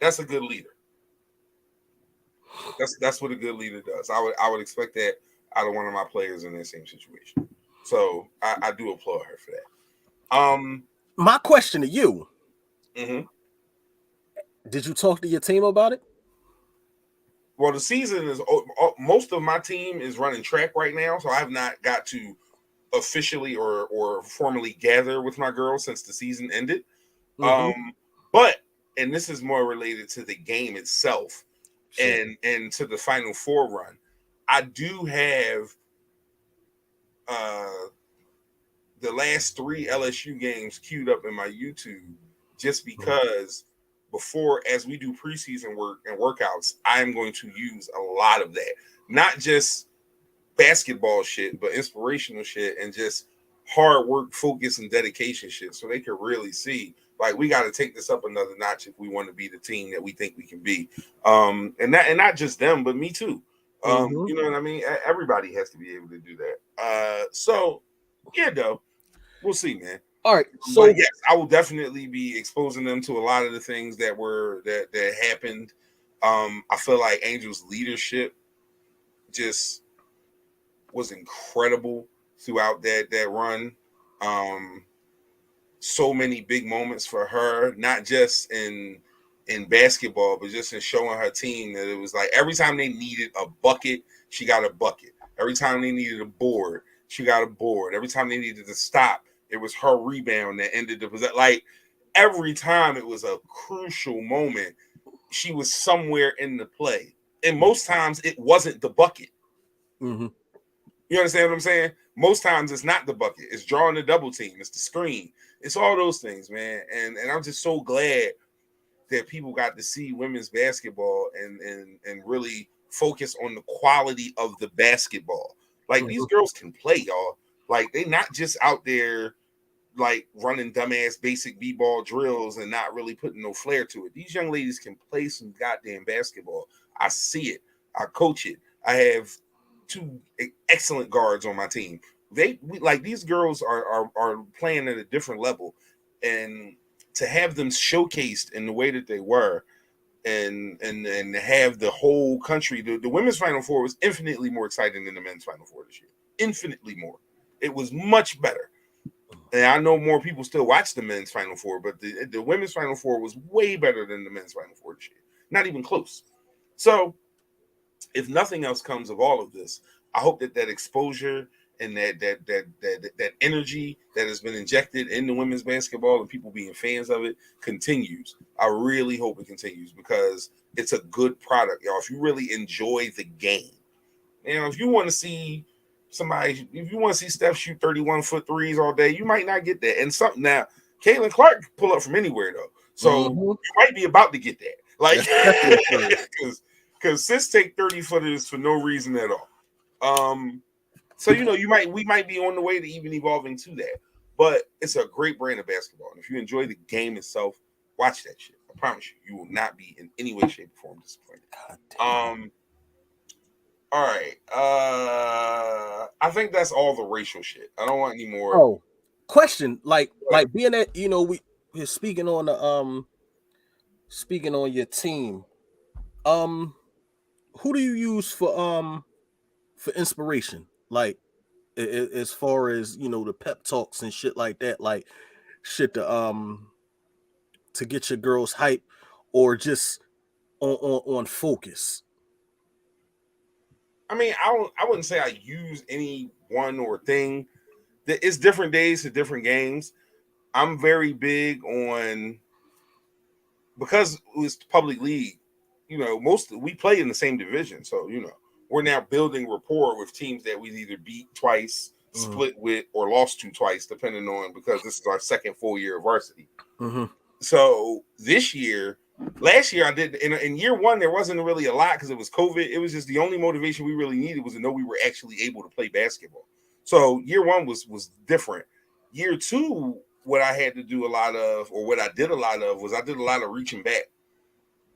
That's a good leader. That's what a good leader does. I would expect that out of one of my players in that same situation. So I do applaud her for that. My question to you: mm-hmm. Did you talk to your team about it? Well, the season is most of my team is running track right now, so I have not got to officially or formally gather with my girls since the season ended. But and this is more related to the game itself and to the Final Four run. I do have the last 3 LSU games queued up in my YouTube just because before, as we do preseason work and workouts, I am going to use a lot of that. Not just basketball shit, but inspirational shit and just hard work, focus, and dedication shit so they can really see, like, we got to take this up another notch if we want to be the team that we think we can be. And not just them, but me too. You know what I mean? Everybody has to be able to do that. So, yeah, though. We'll see, man. All right. So but yes, I will definitely be exposing them to a lot of the things that happened. I feel like Angel's leadership just was incredible throughout that run. So many big moments for her, not just in basketball, but just in showing her team that it was like every time they needed a bucket, she got a bucket. Every time they needed a board, she got a board. Every time they needed to stop, it was her rebound that ended the possession. Like every time it was a crucial moment, she was somewhere in the play. And most times it wasn't the bucket. You understand what I'm saying? Most times it's not the bucket. It's drawing the double team. It's the screen. It's all those things, man. And I'm just so glad that people got to see women's basketball and really focus on the quality of the basketball. Like these girls can play, y'all. Like they not just out there like running dumbass basic b-ball drills and not really putting no flair to it. These young ladies can play some goddamn basketball. I see it. I coach it. I have 2 excellent guards on my team. These girls are playing at a different level, and to have them showcased in the way that they were, and have the whole country. The women's Final Four was infinitely more exciting than the men's Final Four this year. Infinitely more. It was much better. And I know more people still watch the men's Final Four, but the women's Final Four was way better than the men's Final Four this year. Not even close. So, if nothing else comes of all of this, I hope that exposure and that energy that has been injected into women's basketball and people being fans of it continues. I really hope it continues because it's a good product, y'all. If you really enjoy the game, if you want to see if you want to see Steph shoot 31-foot threes all day, you might not get that. And something now, Caitlin Clark can pull up from anywhere though, so you might be about to get that. Like, because sis take 30-footers for no reason at all. So we might be on the way to even evolving to that. But it's a great brand of basketball, and if you enjoy the game itself, watch that shit. I promise you will not be in any way, shape, or form disappointed. All right. I think that's all the racial shit. I don't want any more. Oh, question. Like being that, we're speaking on the speaking on your team. Who do you use for inspiration? Like as far as the pep talks and shit like that, like shit to get your girls hype, or just on focus. I mean, I wouldn't say I use any one or thing. It's different days to different games. I'm very big on, because it's public league. We play in the same division, so we're now building rapport with teams that we either beat twice, split with, or lost to twice, depending on, because this is our second full year of varsity. So last year I did in year one, there wasn't really a lot because it was COVID. It was just the only motivation we really needed was to know we were actually able to play basketball. So year one was different. Year two, what I had to do a lot of, or what I did a lot of, was I did a lot of reaching back,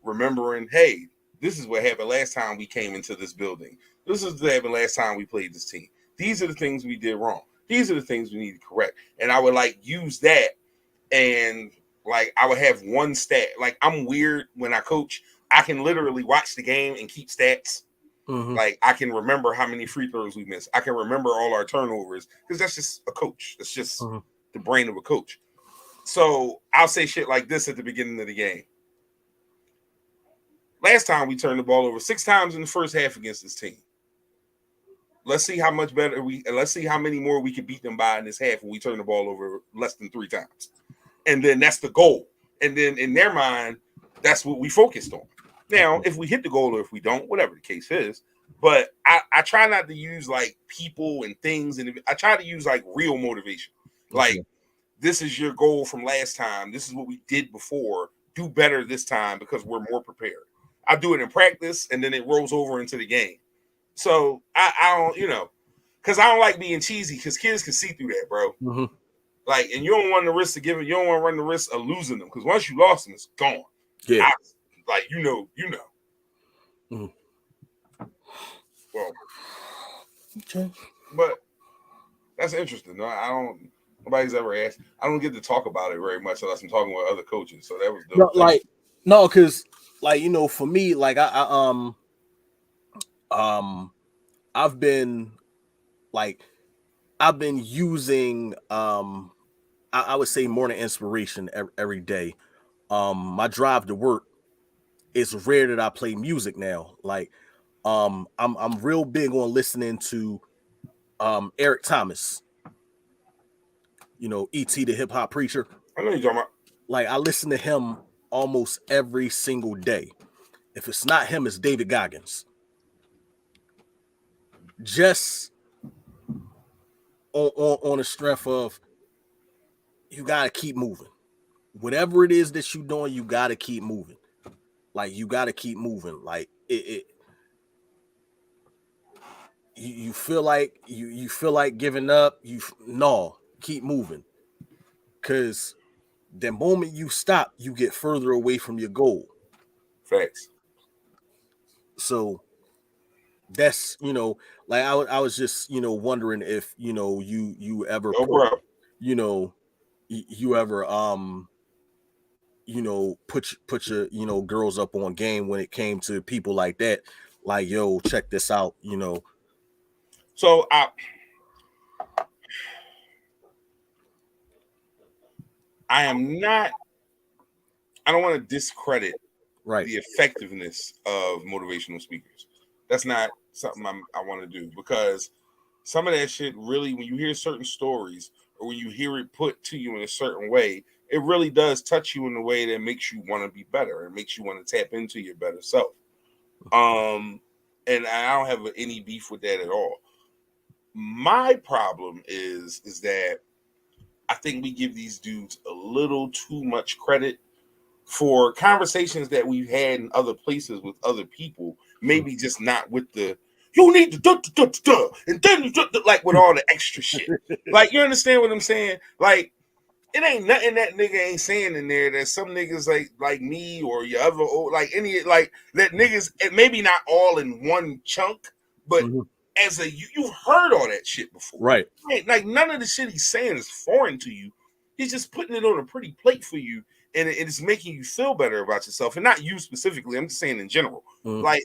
remembering, hey, this is what happened last time we came into this building. This is what happened last time we played this team. These are the things we did wrong. These are the things we need to correct. And I would use that, and I would have one stat. I'm weird when I coach. I can literally watch the game and keep stats. I can remember how many free throws we missed. I can remember all our turnovers, because that's just a coach. That's just the brain of a coach. So I'll say shit like this at the beginning of the game. Last time we turned the ball over 6 times in the first half against this team. Let's see how much better let's see how many more we can beat them by in this half when we turn the ball over less than 3 times. And then that's the goal. And then in their mind, that's what we focused on. Now, if we hit the goal or if we don't, whatever the case is. But I try not to use people and things, and I try to use real motivation. This is your goal from last time. This is what we did before. Do better this time because we're more prepared. I do it in practice, and then it rolls over into the game. So I don't, because I don't like being cheesy, because kids can see through that, bro. And you don't want the risk you don't want to run the risk of losing them, because once you lost them, it's gone. Yeah. You know. Well, okay. But that's interesting. Nobody's ever asked. I don't get to talk about it very much unless I'm talking with other coaches. So that was dope. Because for me, I've been using I would say morning inspiration every day. My drive to work, it's rare that I play music now. I'm real big on listening to Eric Thomas. E.T. the hip hop preacher. I know you're talking about. I listen to him almost every single day. If it's not him, it's David Goggins. Just on the strength of, you gotta keep moving. Whatever it is that you're doing, you gotta keep moving. You gotta keep moving. You feel like you feel like giving up. Keep moving. Cause the moment you stop, you get further away from your goal. Facts. So that's I was just wondering if you ever you ever put your girls up on game when it came to people like that. Like, yo, check this out. So I am not. I don't want to discredit Right. the effectiveness of motivational speakers. That's not something I want to do, because some of that shit really, when you hear certain stories or when you hear it put to you in a certain way, it really does touch you in a way that makes you want to be better and makes you want to tap into your better self. And I don't have any beef with that at all. My problem is that I think we give these dudes a little too much credit for conversations that we've had in other places with other people, maybe just not with the you need to and then like with all the extra shit. Like, you understand what I'm saying? Like, it ain't nothing that nigga ain't saying in there that some niggas like me or your other, or like any, like that niggas, maybe not all in one chunk, but Mhm. as you've heard all that shit before. Right. Right? Like, none of the shit he's saying is foreign to you. He's just putting it on a pretty plate for you, and it's making you feel better about yourself, and not you specifically. I'm just saying in general. Mhm. Like,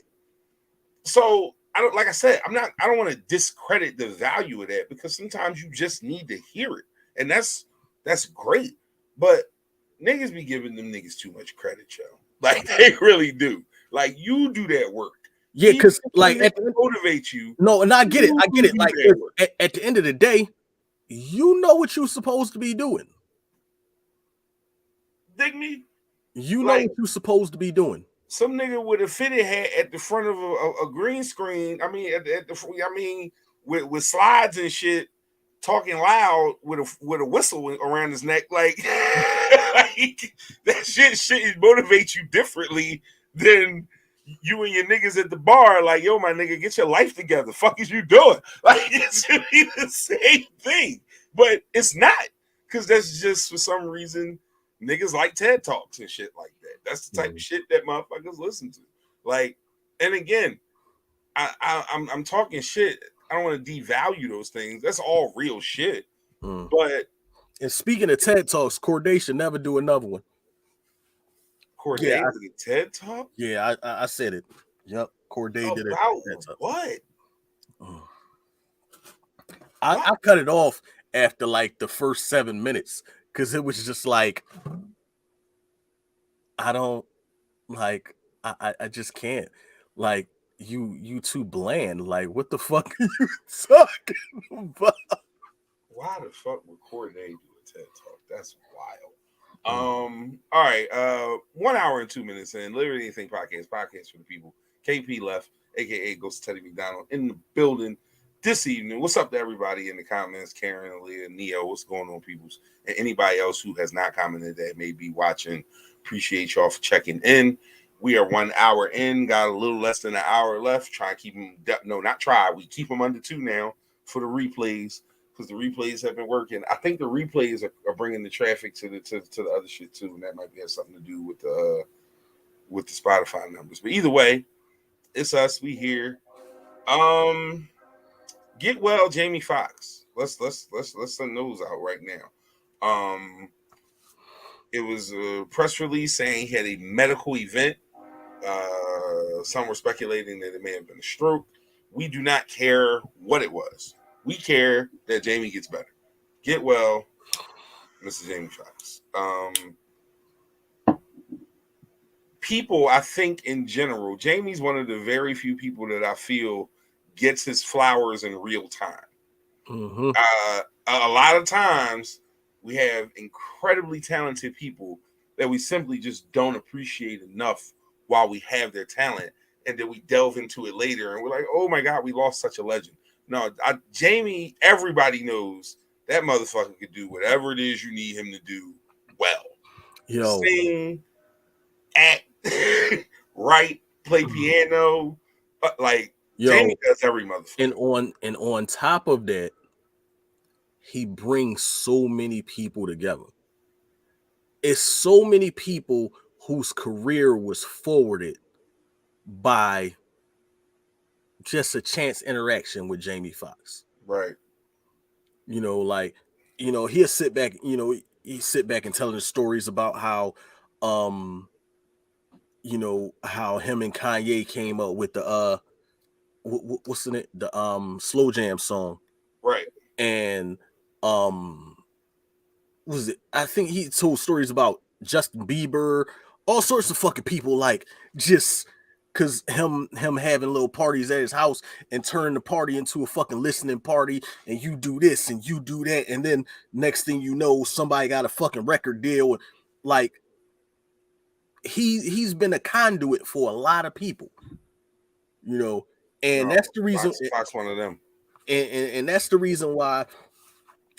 so I don't, like I said, I don't want to discredit the value of that, because sometimes you just need to hear it, and that's great. But niggas be giving them niggas too much credit, yo. Like, they really do. Like, you do that work. Yeah, Even because when like niggas motivate you, no, and I get it. you I get it. do Like, that work. at the end of the day, you know what you're supposed to be doing. Dig me? You know Like, what you're supposed to be doing. some nigga with a fitted hat at the front of a green screen. I mean, I mean, with slides and shit, talking loud with a whistle around his neck, like, like that shit motivates you differently than you and your niggas at the bar. Like, yo, my nigga, get your life together. Fuck is you doing? Like, it should be the same thing, but it's not, because that's just, for some reason, niggas like TED Talks and shit like that. That's the type of shit that motherfuckers listen to. Like, and again, I'm talking shit. I don't want to devalue those things. That's all real shit. Mm. But And speaking of TED Talks, Corday should never do another one. Yeah, Corday did a TED Talk yeah, I said it. Yep, Corday did a about TED Talk. what? Mm. What? I cut it off after like the first 7 minutes because it was just like I don't like I just can't, like, you too bland. Like, what the fuck are you talking about? Why the fuck would Corday do a TED Talk? That's wild. Mm. All right. 1 hour and 2 minutes in. Literally Anything podcast for the people. KP left, aka Ghost Teddy McDonald, in the building this evening. What's up to everybody in the comments? Karen, Aaliyah, Neo, what's going on, peoples? And anybody else who has not commented that may be watching. Appreciate y'all for checking in. We are 1 hour in, got a little less than an hour left. Try and keep them, no, not try. We keep them under 2 now for the replays, because the replays have been working. I think the replays are bringing the traffic to the other shit too, and that might have something to do with the Spotify numbers. But either way, it's us. We here. Get well, Jamie Foxx. Let's send those out right now. It was a press release saying he had a medical event. Some were speculating that it may have been a stroke. We do not care what it was. We care that Jamie gets better. Get well, Mr. Jamie Foxx. People, I think in general, Jamie's one of the very few people that I feel gets his flowers in real time. Mm-hmm. A lot of times we have incredibly talented people that we simply just don't appreciate enough while we have their talent, and then we delve into it later and we're like, oh my God, we lost such a legend. No, Jamie, everybody knows that motherfucker could do whatever it is you need him to do well. Yo, Sing, act, write, play piano. Like, yo, Jamie does every motherfucker. and on top of that, he brings so many people together. It's so many people whose career was forwarded by just a chance interaction with Jamie Foxx. Right. Like, he'll sit back, he sit back and telling the stories about how You know how him and Kanye came up with the what's in it, the slow jam song, Right. and um was it, I think he told stories about Justin Bieber, all sorts of fucking people, like, just cause him having little parties at his house and turn the party into a fucking listening party, and you do this and you do that, and then next thing you know, somebody got a fucking record deal. Like, he's been a conduit for a lot of people, you know, and No, that's the reason. Fox one of them. And that's the reason why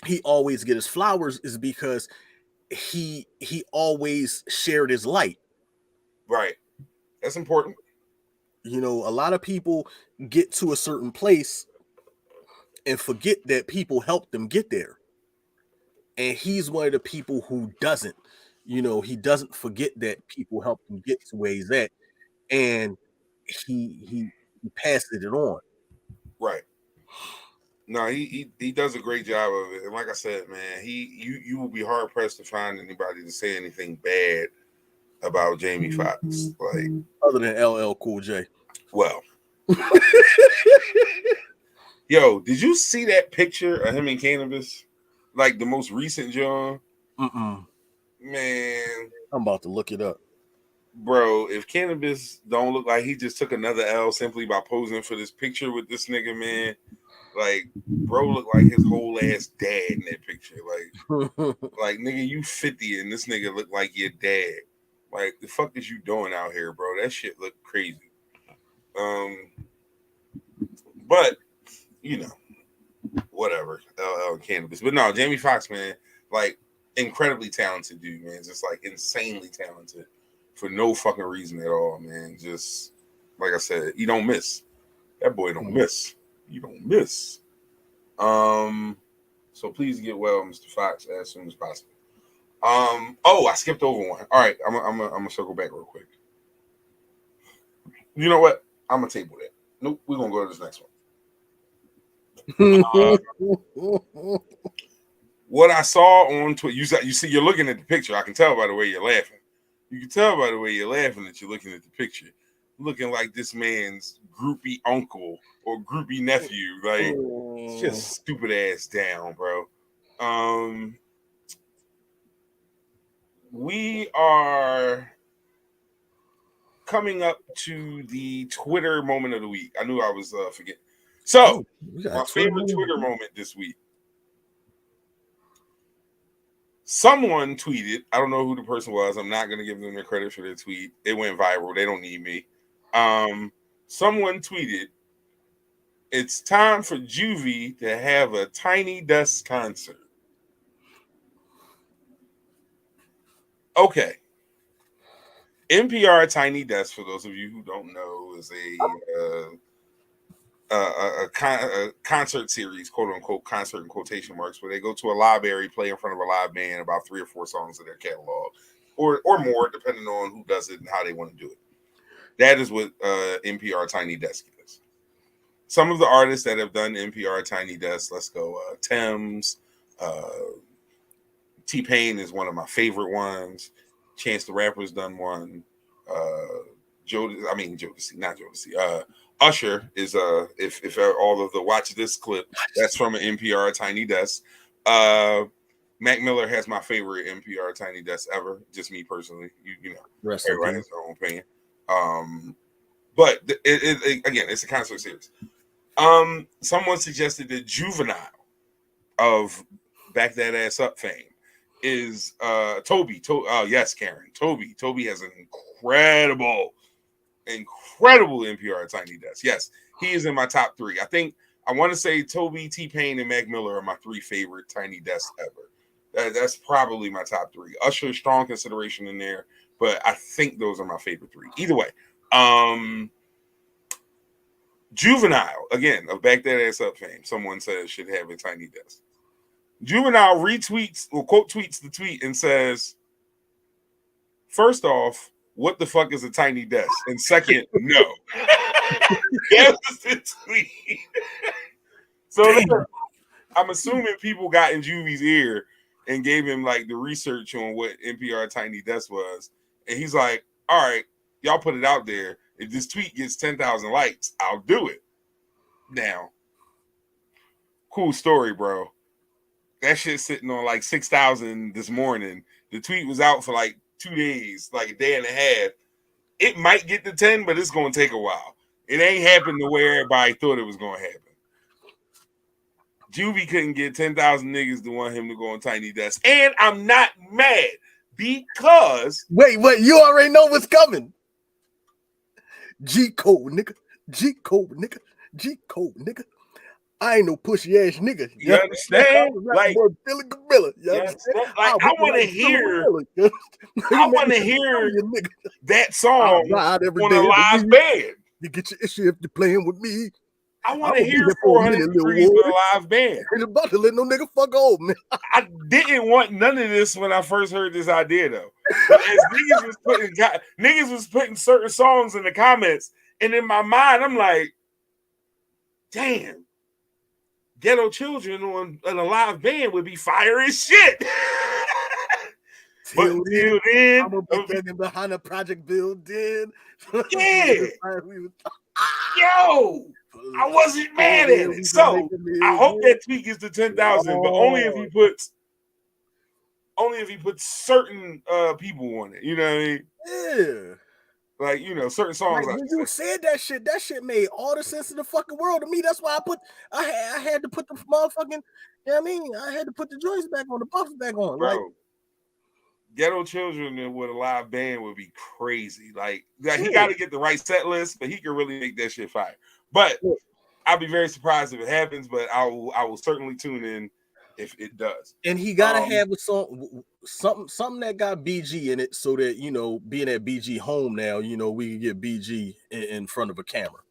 he always get his flowers, is because he always shared his light. Right. That's important. You know, a lot of people get to a certain place and forget that people helped them get there. And he's one of the people who doesn't. You know, he doesn't forget that people helped him get to where he's at, and he passes it on. Right. No, he does a great job of it. And like I said, man, you will be hard pressed to find anybody to say anything bad about Jamie Foxx. Like, Other than LL Cool J. well, yo, did you see that picture of him in cannabis? Like the most recent John? Mm-mm. Man, I'm about to look it up. bro, if cannabis don't look like he just took another L simply by posing for this picture with this nigga, man, like, bro look like his whole ass dad in that picture. Like nigga, you 50 and this nigga look like your dad. Like, the fuck is you doing out here, bro? That shit look crazy. But you know, whatever. LL cannabis. But no, Jamie Foxx, man, like, incredibly talented dude, man. Just like insanely talented for no fucking reason at all, man. Just like I said, you don't miss. That boy don't miss. You don't miss. So please get well, Mr. Fox, as soon as possible. Oh, I skipped over one. All right, I'm gonna circle back real quick. You know what? I'm gonna table that. Nope, we're gonna go to this next one. What I saw on Twitter, you see, you're looking at the picture. I can tell by the way you're laughing. You can tell by the way you're laughing that you're looking at the picture, looking like this man's groupie uncle or groupie nephew. Like, it's just stupid ass down, bro. We are coming up to the Twitter moment of the week. I knew I was forgetting. So, my favorite Twitter moment this week. Someone tweeted, I don't know who the person was. I'm not going to give them their credit for their tweet. It went viral. They don't need me. Someone tweeted, it's time for Juvie to have a Tiny Desk concert. Okay. NPR Tiny Desk, for those of you who don't know, is a concert series, quote unquote, concert in quotation marks, where they go to a library, play in front of a live band about 3 or 4 songs of their catalog, or more, depending on who does it and how they want to do it. That is what NPR Tiny Desk is. Some of the artists that have done NPR Tiny Desk, let's go Thames, T-Pain is one of my favorite ones. Chance the Rapper's done one. Jodeci, not Jodeci. Usher is if all of the watch this clip, that's from an NPR Tiny Desk. Mac Miller has my favorite NPR Tiny Desk ever. Just me personally, you know, everybody has their own opinion. But again, it's a concert series. Someone suggested that Juvenile of Back That Ass Up fame is Toby. Yes, Karen. Toby has an incredible NPR Tiny Desk. Yes, he is in my top 3. I want to say Toby, T-Pain, and Mac Miller are my 3 favorite Tiny Desks ever. That's probably my top 3. Usher, strong consideration in there, but I think those are my favorite 3. Either way, Juvenile, again, of Back That Ass Up fame, someone says should have a Tiny Desk. Juvenile retweets or quote tweets the tweet and says, first off, what the fuck is a tiny desk? And second, no. That was the tweet. So I'm assuming people got in Juvie's ear and gave him like the research on what NPR Tiny Desk was. and he's like, "All right, y'all put it out there. If this tweet gets 10,000 likes, I'll do it." Now, cool story, bro. That shit's sitting on like 6,000 this morning. The tweet was out for like 2 days, like a day and a half. It might get to 10, but it's gonna take a while. It ain't happened the way everybody thought it was gonna happen. Juvie couldn't get 10,000 niggas to want him to go on Tiny Desk. And I'm not mad because wait, you already know what's coming. G code, nigga. G code, nigga. G code, nigga. I ain't no pushy ass nigga. You understand? Like feeling gorilla. You understand? Like I want to hear. I want to hear that song on a live band. You get your issue if you're playing with me. I want to hear 400 Degrees with a live band. Ain't about to let no nigga fuck old, man. I didn't want none of this when I first heard this idea, though. But as niggas was putting certain songs in the comments, and in my mind, I'm like, damn, Ghetto Children on a live band would be fire as shit. But till then, I'm gonna be getting behind a project building. Yeah. Yo, I wasn't mad at it. So I hope that tweet gets to 10,000, but only if he puts certain people on it. You know what I mean? Yeah. Like, certain songs. Like, when you said that shit made all the sense in the fucking world to me. That's why I had to put the motherfucking, you know what I mean? I had to put the joints back on, the buffs back on. Bro, like, Ghetto Children with a live band would be crazy. Like he got to get the right set list, but he can really make that shit fire. But I'll be very surprised if it happens, but I will certainly tune in if it does. And he got to have a song, something that got BG in it, so that, being at BG home now, we can get BG in front of a camera.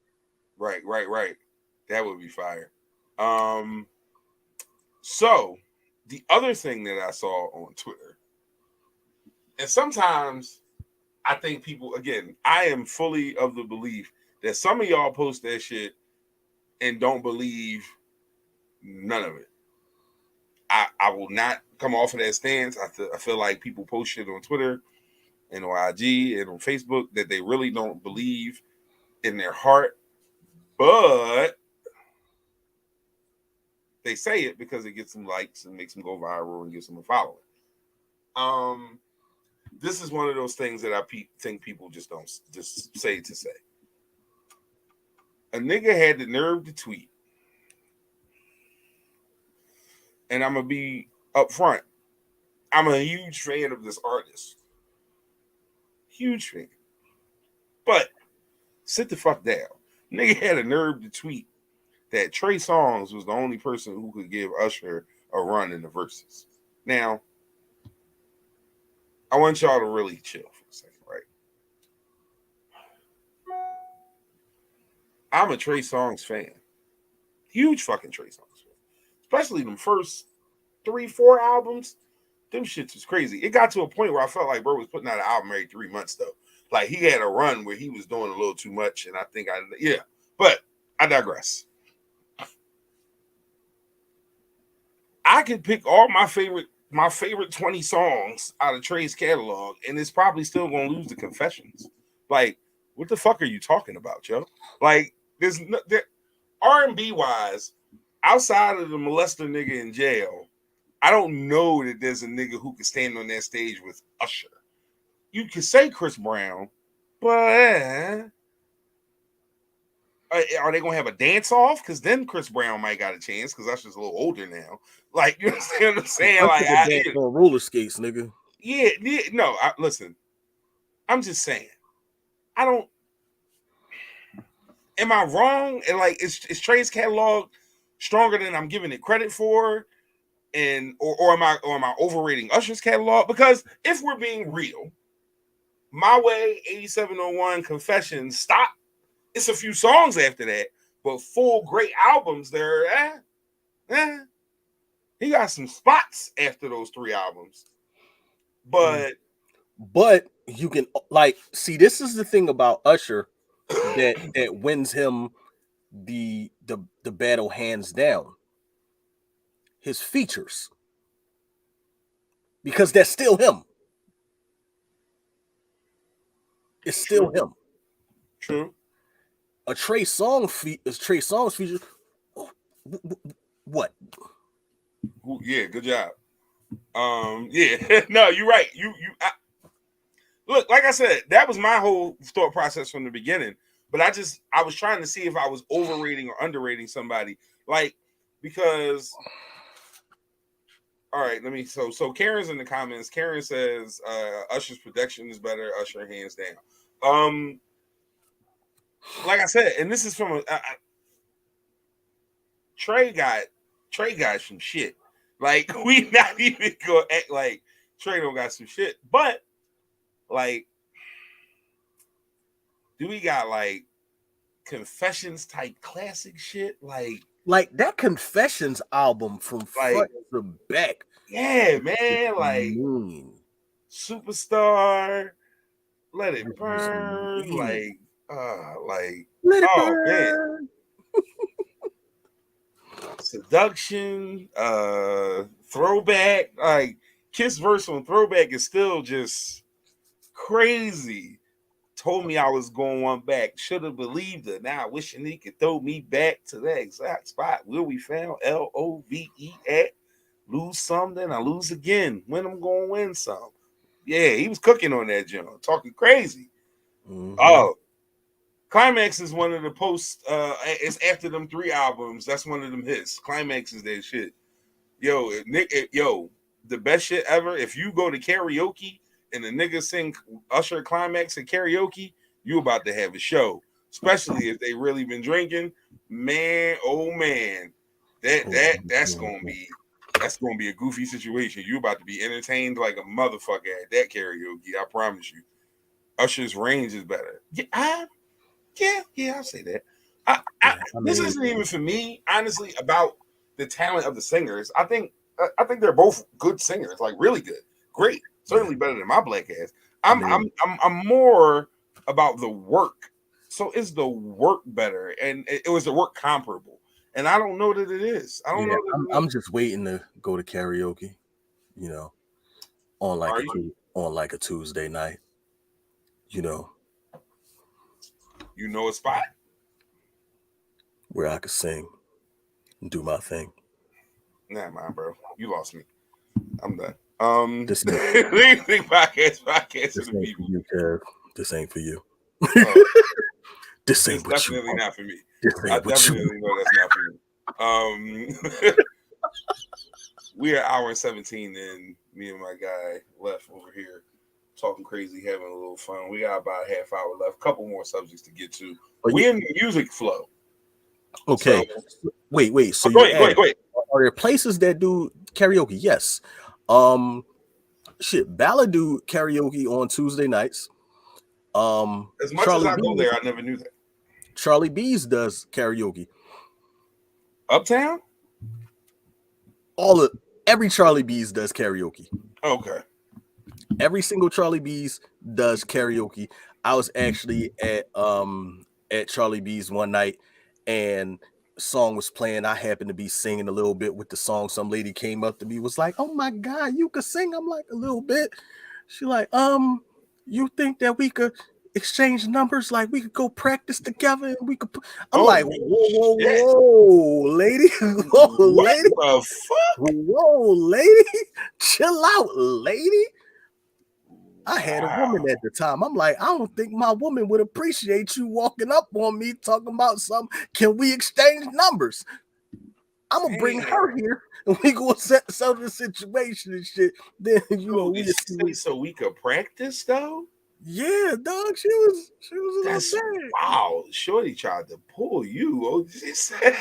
Right. That would be fire. So the other thing that I saw on Twitter, and sometimes I think people, again, I am fully of the belief that some of y'all post that shit and don't believe none of it. I will not come off of that stance. I feel like people post shit on Twitter and on IG and on Facebook that they really don't believe in their heart, but they say it because it gets some likes and makes them go viral and gives them a following. This is one of those things that I think people just don't just say to say. A nigga had the nerve to tweet, and I'm gonna be upfront. I'm a huge fan of this artist, huge fan. But sit the fuck down. Nigga had a nerve to tweet that Trey Songz was the only person who could give Usher a run in the verses. Now, I want y'all to really chill for a second, right? I'm a Trey Songz fan. Huge fucking Trey Songz fan. Especially them first 3-4 albums. Them shits was crazy. It got to a point where I felt like bro was putting out an album every 3 months, though. Like, he had a run where he was doing a little too much, and I think but I digress. I could pick all my favorite 20 songs out of Trey's catalog, and it's probably still gonna lose the Confessions. Like, what the fuck are you talking about, yo? Like, there's R&B wise, outside of the molester nigga in jail, I don't know that there's a nigga who can stand on that stage with Usher. You could say Chris Brown, but are they gonna have a dance off? Because then Chris Brown might got a chance because Usher's a little older now. Like, you understand what I'm saying? Like, on roller skates, nigga. Yeah, no. Listen, I'm just saying. I don't. Am I wrong? And like, is Trey's catalog stronger than I'm giving it credit for? And or am I overrating Usher's catalog? Because if we're being real, My Way, 8701, Confessions, Stop. It's a few songs after that, but full great albums there. He got some spots after those 3 albums. But you can, like, see, this is the thing about Usher that wins him the battle hands down. His features. Because that's still him. it's still him. True. A Trey Songz feature. What? Yeah, good job. Yeah, no, you're right. Look, like I said, that was my whole thought process from the beginning. But I was trying to see if I was overrating or underrating somebody, like because. All right, so Karen's in the comments. Karen says Usher's production is better. Usher hands down. Like I said, and this is from Trey got some shit. Like we not even gonna act like Trey don't got some shit, but like, do we got like confessions type classic shit? Like that Confessions album from front to back. Yeah, man. Like Superstar, Let It Burn, like Let It oh Burn. Man. Seduction, Throwback, like Kiss verse on Throwback is still just crazy. Told me I was going one back. Should have believed it. Now wishing he could throw me back to that exact spot where we found LOVE at. Lose some, then I lose again. When I'm going to win some. Yeah, he was cooking on that joint, talking crazy. Mm-hmm. Oh, Climax is one of the posts. It's after them 3 albums. That's one of them hits. Climax is that shit. Yo, Nick. The best shit ever. If you go to karaoke and the niggas sing Usher Climax at karaoke, you about to have a show. Especially if they really been drinking. Man, oh man, that's gonna be a goofy situation. You about to be entertained like a motherfucker at that karaoke. I promise you. Usher's range is better. Yeah, I'll say that. This isn't even for me, honestly, about the talent of the singers. I think they're both good singers, like really good, great, certainly better than my black ass. I'm more about the work. So is the work better, and it was the work comparable? And I don't know that it is. I don't know. I'm just waiting to go to karaoke, on like a Tuesday night. You know a spot where I could sing and do my thing. Nah, man, bro, you lost me. I'm done. This podcast this ain't for you, Kev. This ain't for you. This ain't definitely not for me. I definitely know that's not for me. We are hour and 17 and me and my guy left over here talking crazy, having a little fun. We got about a half hour left. Couple more subjects to get to. We in the music flow. Okay. So, wait. So go ahead. Are there places that do karaoke? Yes. Balla do karaoke on Tuesday nights. As much as I go there, I never knew that. Charlie B's does karaoke. Uptown? Every Charlie B's does karaoke. Okay. Every single Charlie B's does karaoke. I was actually at Charlie B's one night and a song was playing. I happened to be singing a little bit with the song. Some lady came up to me, was like, "Oh my God, you could sing." I'm like, "A little bit." She like, you think that we could exchange numbers, like we could go practice together and we could I'm like, whoa, lady. Lady. The fuck? Whoa, lady. Chill out, lady. I had a woman at the time. I'm like, I don't think my woman would appreciate you walking up on me talking about something. Can we exchange numbers? I'm gonna bring her here and we gonna settle the situation and shit. Then we say so we could practice though. Yeah, dog. She was a That's little bad. Wow. Shorty tried to pull you. Oh, she said,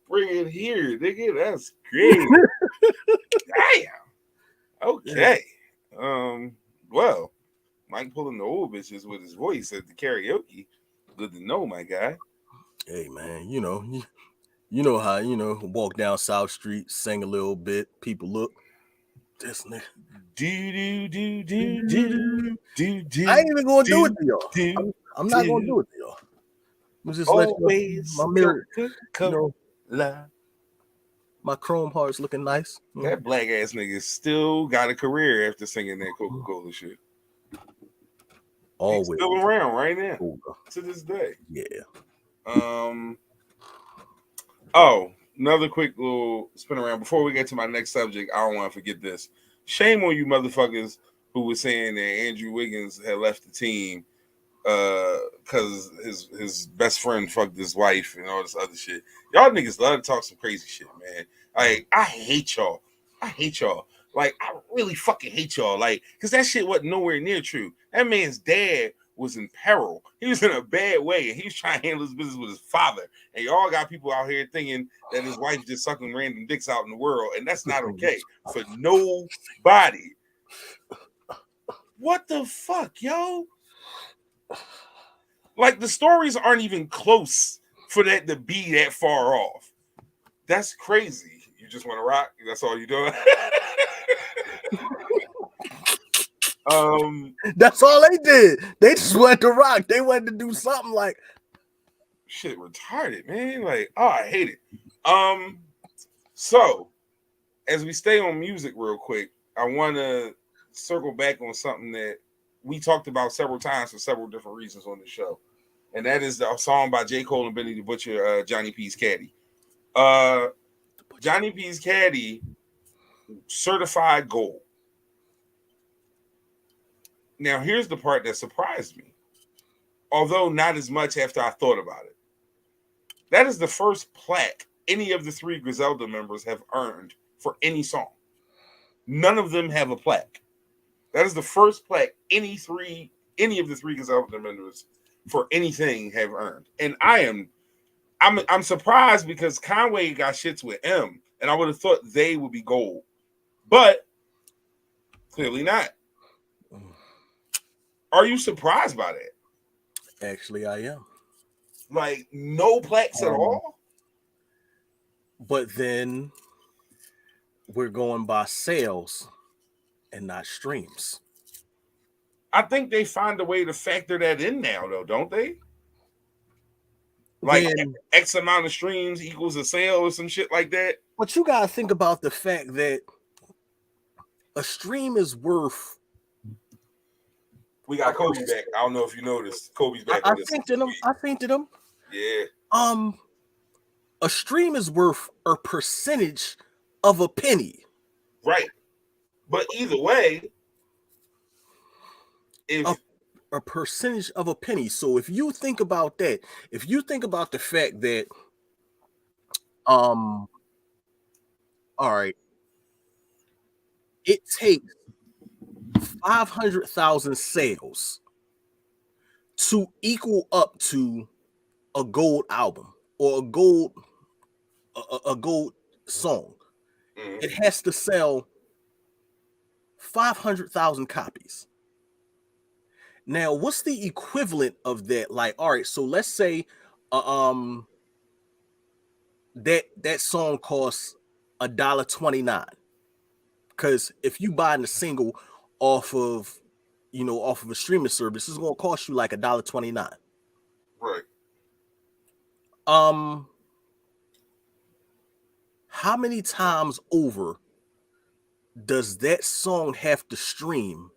bring it here, nigga. That's great. Damn. Okay. Yeah. Well, Mike pulling the old bitches with his voice at the karaoke. Good to know, my guy. Hey man, you know how walk down South Street, sing a little bit, people look. This nigga. Do. I ain't even gonna do it to y'all. I'm not gonna do it to y'all. I'm just let my mirror, my chrome heart's looking nice. That black ass nigga still got a career after singing that Coca-Cola shit. Always He's still around right now older. to this day. Yeah. Oh, another quick little spin around before we get to my next subject. I don't want to forget this. Shame on you motherfuckers who was saying that Andrew Wiggins had left the team because his best friend fucked his wife and all this other shit. Y'all niggas love to talk some crazy shit, man. Like, I hate y'all. Like, I really fucking hate y'all. Like, because that shit wasn't nowhere near true. That man's dad was in peril. He was in a bad way, and he was trying to handle his business with his father. And y'all got people out here thinking that his wife just sucking random dicks out in the world, and that's not okay for nobody. What the fuck, yo? Like, the stories aren't even close for that to be that far off. That's crazy. You just want to rock? That's all you doing? That's all they did. They just wanted to rock. They wanted to do something like shit retarded, man. Like, oh, I hate it. So as we stay on music real quick, I want to circle back on something that we talked about several times for several different reasons on the show. And that is the song by J. Cole and Benny the Butcher, Johnny P's Caddy. Johnny P's Caddy, certified gold. Now, here's the part that surprised me, although not as much after I thought about it. That is the first plaque any of the three Griselda members have earned for any song. None of them have a plaque. That is the first plaque any of the three Griselda members for anything have earned. And I'm surprised because Conway got shits with M, and I would have thought they would be gold, but clearly not. Are you surprised by that? Actually, I am. Like, no plaques at all? But then we're going by sales and not streams. I think they find a way to factor that in now, though, don't they? Like, X amount of streams equals a sale or some shit like that. But you gotta think about the fact that a stream is worth. We got Kobe back. I don't know if you noticed. Kobe's back. I fainted him. Yeah. A stream is worth a percentage of a penny. Right. But either way, if a percentage of a penny. So if you think about that, if you think about the fact that all right, it takes 500,000 sales to equal up to a gold album or a gold song. It has to sell 500,000 copies. Now, what's the equivalent of that? Like, all right, so let's say that song costs $1.29. Because if you buy the single off of a streaming service, it's gonna cost you like $1.29. Right. How many times over does that song have to stream?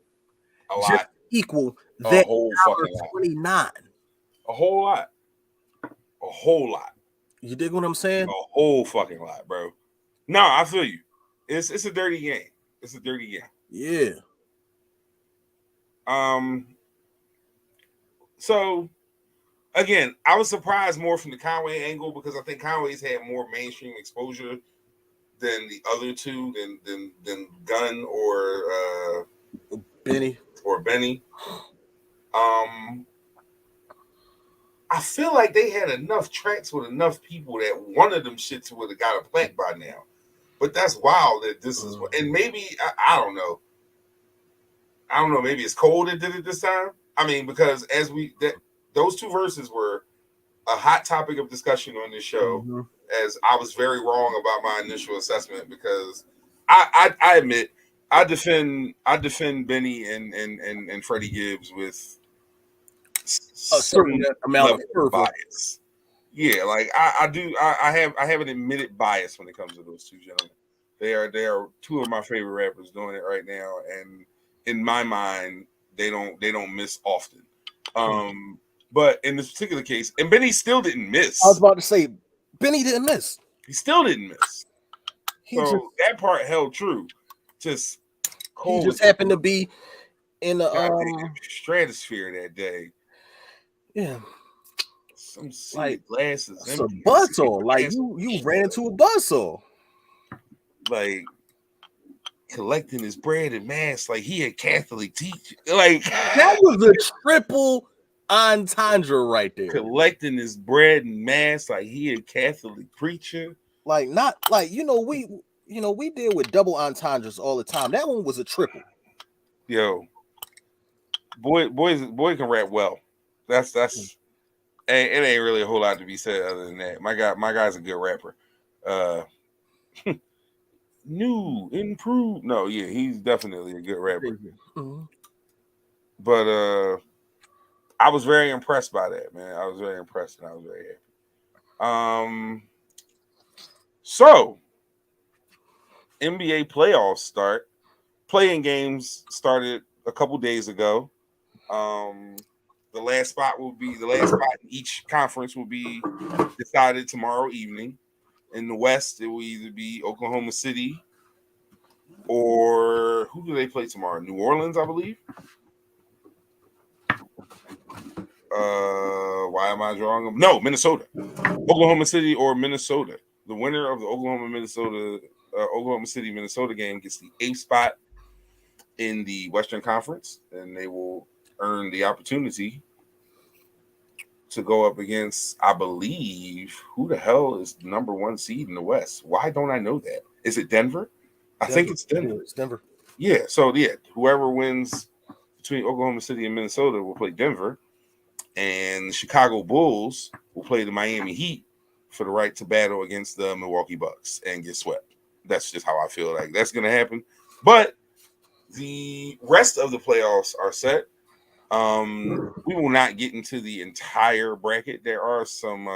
A lot. Equal that whole fucking $1.29. A whole lot. A whole lot. You dig what I'm saying? A whole fucking lot, bro. No, I feel you. It's a dirty game. It's a dirty game. Yeah. So again, I was surprised more from the Conway angle because I think Conway's had more mainstream exposure than the other two, than Gunn or Benny. I feel like they had enough tracks with enough people that one of them shits would have got a plaque by now. But that's wild that this is, and maybe I don't know. Maybe it's Cole that did it this time. I mean, because those two verses were a hot topic of discussion on this show. Mm-hmm. As I was very wrong about my initial assessment because I admit I defend Benny and Freddie Gibbs with a certain amount of bias. Yeah, like I do. I have an admitted bias when it comes to those two gentlemen. They are two of my favorite rappers doing it right now, and in my mind, they don't miss often. But in this particular case, and Benny still didn't miss. I was about to say, Benny didn't miss. He still didn't miss. He just that part held true. Just he just happened to be in the stratosphere that day. Yeah. Some seated glasses. It's a buzzsaw. Like you ran into a buzzsaw. Like collecting his bread and mass like he a Catholic teacher. Like that was a triple entendre right there. Collecting his bread and mass like he a Catholic preacher. Like not like we deal with double entendres all the time. That one was a triple. Yo, boy can rap well. That's it ain't really a whole lot to be said other than that. My guy's a good rapper. New, improved. No, yeah, he's definitely a good rapper. Mm-hmm. But I was very impressed by that, man. I was very impressed and I was very happy. So NBA playoffs start. Playing games started a couple days ago. The last spot in each conference will be decided tomorrow evening. In the West, it will either be Oklahoma City or who do they play tomorrow? New Orleans, I believe. Why am I drawing them? No, Minnesota. Oklahoma City or Minnesota. The winner of the Oklahoma City Minnesota game gets the 8th spot in the Western Conference, and they will earn the opportunity to go up against, I believe, who the hell is the number 1 seed in the West? Why don't I know that? Is it Denver? I think it's Denver. It's Denver. Yeah. So whoever wins between Oklahoma City and Minnesota will play Denver, and the Chicago Bulls will play the Miami Heat for the right to battle against the Milwaukee Bucks and get swept. That's just how I feel like that's going to happen. But the rest of the playoffs are set. We will not get into the entire bracket. There are some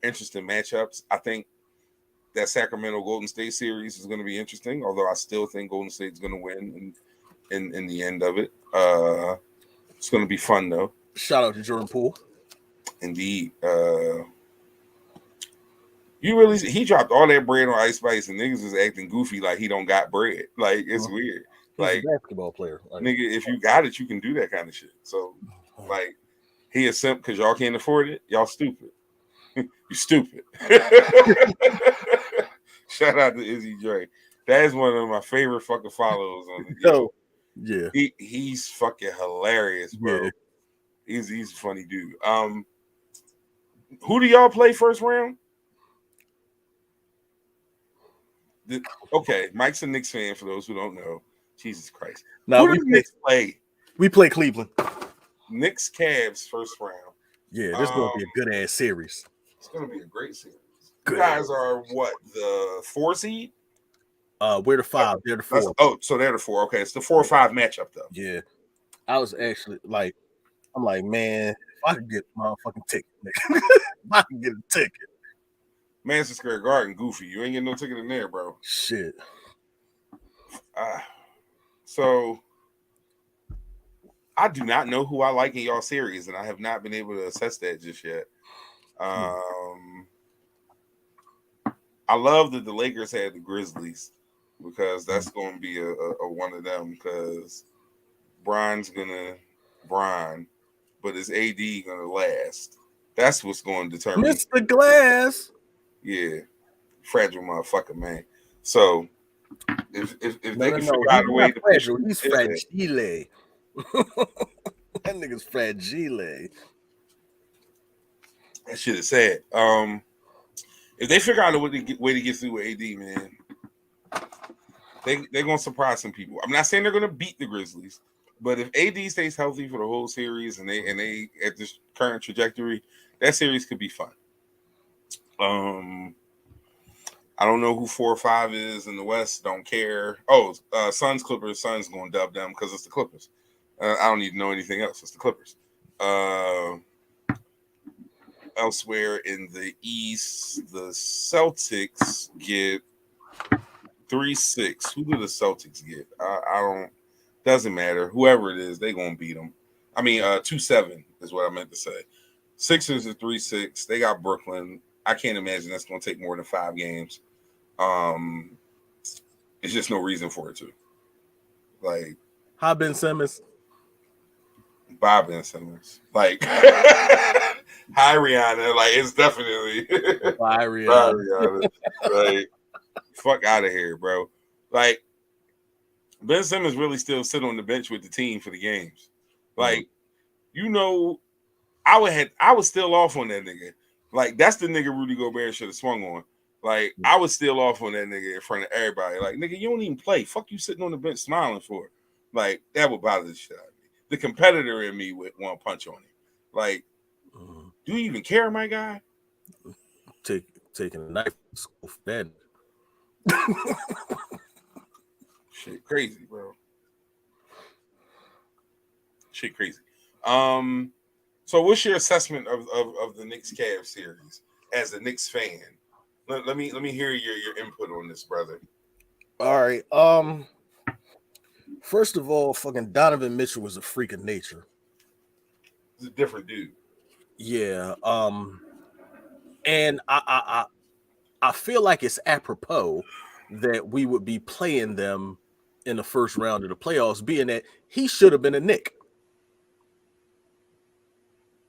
interesting matchups. I think that Sacramento Golden State series is going to be interesting, although I still think Golden State is going to win in the end of it. It's going to be fun, though. Shout out to Jordan Poole. Indeed. He dropped all that bread on Ice Spice, and niggas is acting goofy like he don't got bread. Like, it's weird. He's like a basketball player. Like, nigga, if you got it, you can do that kind of shit. So, like, he a simp because y'all can't afford it. Y'all stupid. You stupid. Shout out to Izzy Dre. That is one of my favorite fucking follows on the show. Yeah. He's fucking hilarious, bro. Yeah. He's a funny dude. Who do y'all play first round? Okay, Mike's a Knicks fan for those who don't know. Jesus Christ. Now who do the Knicks play? We play Cleveland. Knicks Cavs first round. Yeah, this is going to be a good ass series. It's going to be a great series. You guys are what, the 4 seed? We're the 5. They're the 4. So they're the 4. Okay, it's the 4 or 5 matchup though. Yeah, I was actually like, I'm like, man, if I could get a motherfucking ticket, if I can get a ticket. Madison Square Garden, goofy. You ain't getting no ticket in there, bro. Shit. So I do not know who I like in y'all series, and I have not been able to assess that just yet. I love that the Lakers had the Grizzlies because that's going to be a one of them because Bron's gonna Bron, but is AD gonna last? That's what's going to determine. Mr. Glass. Yeah, fragile motherfucker, man. So if they can figure out a way to push, he's fragile. That nigga's fragile. That shit is sad. If they figure out a way to get through with AD, man, they're gonna surprise some people. I'm not saying they're gonna beat the Grizzlies, but if AD stays healthy for the whole series and they at this current trajectory, that series could be fun. I don't know who 4 or 5 is in the West. Don't care. Suns, Clippers. Suns going to dub them because it's the Clippers. I don't need to know anything else. It's the Clippers. Elsewhere in the East, the Celtics get 3-6. Who do the Celtics get? I don't. Doesn't matter. Whoever it is, they gonna beat them. I mean, 2-7 is what I meant to say. Sixers are 3-6. They got Brooklyn. I can't imagine that's going to take more than 5 games. It's just no reason for it to. Like, Hi, Ben Simmons. Bob and Simmons. Like, hi, Rihanna. Like, it's definitely Bye, Bye, Rihanna. Rihanna. Like, fuck out of here, bro. Like, Ben Simmons really still sit on the bench with the team for the games. Like, you know, I was still off on that nigga. Like, that's the nigga Rudy Gobert should have swung on. Like, I was still off on that nigga in front of everybody. Like, nigga, you don't even play. Fuck you sitting on the bench smiling for. Like, that would bother the shit out of me. The competitor in me would want to punch on him. Like, do you even care, my guy? Taking a knife to school for that. Shit crazy, bro. Shit crazy. So what's your assessment of the Knicks Cavs series as a Knicks fan? Let me hear your input on this, brother. All right. First of all, fucking Donovan Mitchell was a freak of nature. He's a different dude. Yeah. And I feel like it's apropos that we would be playing them in the first round of the playoffs, being that he should have been a Knick.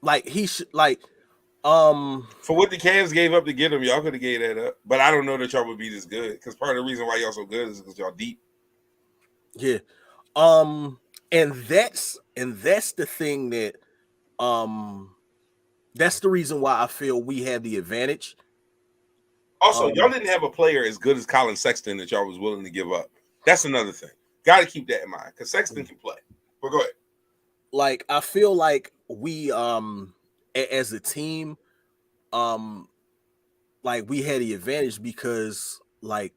Like he should for what the Cavs gave up to get him, y'all could have gave that up. But I don't know that y'all would be this good because part of the reason why y'all so good is because y'all deep. Yeah. And that's the thing that that's the reason why I feel we had the advantage. Also, y'all didn't have a player as good as Colin Sexton that y'all was willing to give up. That's another thing. Got to keep that in mind because Sexton can play. But go ahead. Like I feel like we as a team like we had the advantage because like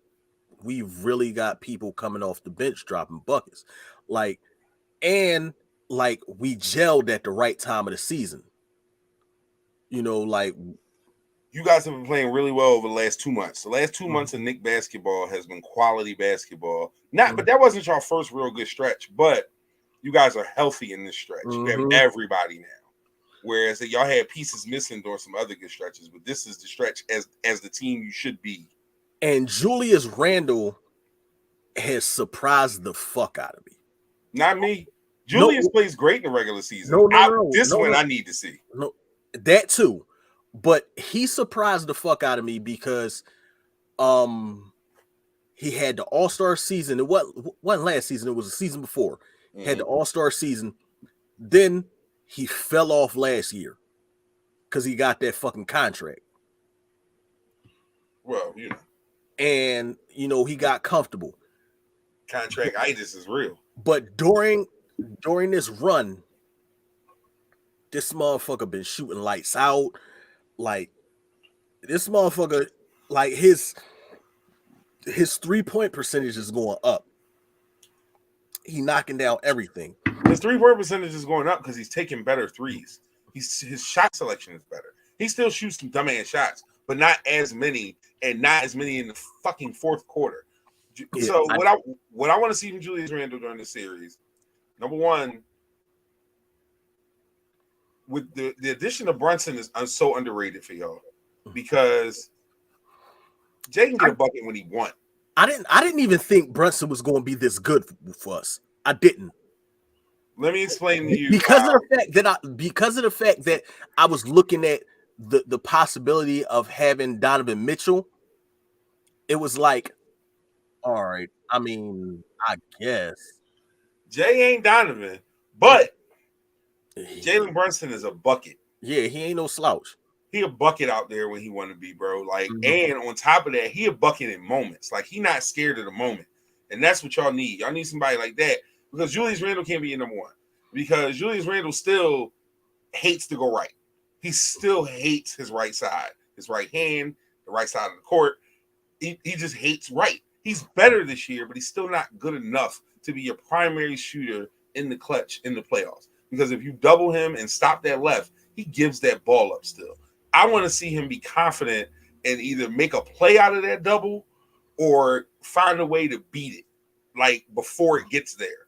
we really got people coming off the bench dropping buckets. Like and like we gelled at the right time of the season. You know, like you guys have been playing really well over the last 2 months. The last 2 months of Knick basketball has been quality basketball. But that wasn't your first real good stretch. But you guys are healthy in this stretch. You have everybody now. Whereas y'all had pieces missing during some other good stretches. But this is the stretch as the team you should be. And Julius Randle has surprised the fuck out of me. Not me. Julius plays great in the regular season. This one I need to see. No, that too. But he surprised the fuck out of me because he had the All-Star season. It wasn't last season, it was the season before. Had the All-Star season. Then he fell off last year because he got that fucking contract. Well, you know. And, you know, he got comfortable. Contract-itis is real. But during this run, this motherfucker been shooting lights out. Like, this motherfucker, like, his 3-point percentage is going up. He knocking down everything. His 3-point percentage is going up because he's taking better threes. His shot selection is better. He still shoots some dumbass shots, but not as many, and not as many in the fucking fourth quarter. Yeah, so what I want to see from Julius Randle during this series, number one, with the addition of Brunson is so underrated for y'all because Jay can get a bucket when he wants. I didn't even think Brunson was going to be this good for us. I didn't. Let me explain to you because of the fact that I was looking at the possibility of having Donovan Mitchell. It was like, all right. I mean, I guess Jay ain't Donovan, but Jalen Brunson is a bucket. Yeah, he ain't no slouch. He a bucket out there when he want to be, bro. Like, and on top of that, he a bucket in moments. Like, he not scared of the moment, and that's what y'all need. Y'all need somebody like that because Julius Randle can't be your number one because Julius Randle still hates to go right. He still hates his right side, his right hand, the right side of the court. He just hates right. He's better this year, but he's still not good enough to be your primary shooter in the clutch in the playoffs. Because if you double him and stop that left, he gives that ball up still. I want to see him be confident and either make a play out of that double or find a way to beat it, like before it gets there.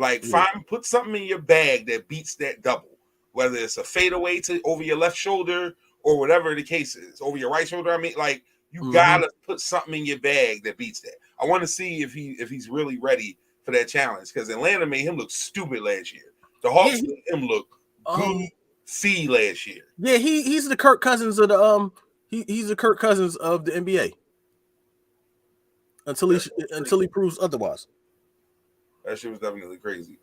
Like, put something in your bag that beats that double, whether it's a fadeaway to over your left shoulder or whatever the case is, over your right shoulder. I mean, like, you gotta put something in your bag that beats that. I want to see if he's really ready for that challenge, because Atlanta made him look stupid last year. The Hawks made him look goofy last year. Yeah, he's the Kirk Cousins of the he's the Kirk Cousins of the NBA until he proves otherwise. That shit was definitely crazy.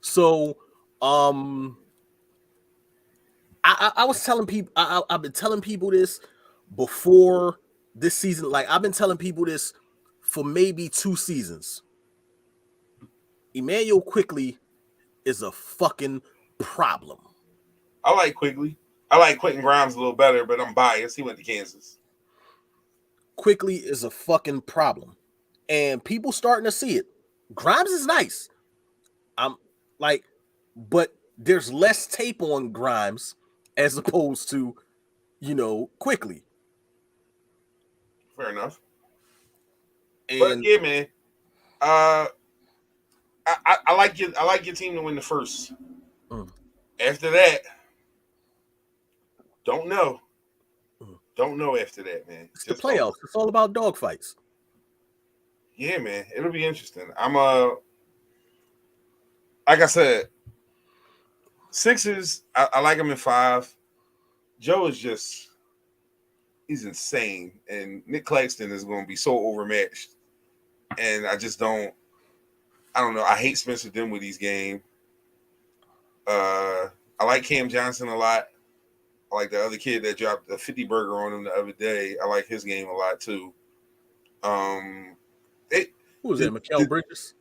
So I was telling people, I've been telling people this before this season. Like, I've been telling people this for maybe 2 seasons. Emmanuel Quickly is a fucking problem. I like Quigley. I like Quentin Grimes a little better, but I'm biased. He went to Kansas. Quickly is a fucking problem. And people starting to see it. Grimes is nice. I'm like, but there's less tape on Grimes as opposed to, Quickly. Fair enough. And but yeah, man. I like your team to win the first. After that, don't know. Don't know after that, man. It's just the playoffs. It's all about dogfights. Yeah, man. It'll be interesting. I'm like I said, Sixers, I like him in 5. Joe is he's insane. And Nick Claxton is going to be so overmatched. And I don't know. I hate Spencer Dinwiddie's game. I like Cam Johnson a lot. I like the other kid that dropped a 50 burger on him the other day. I like his game a lot too. Who was that? Mikal Bridges?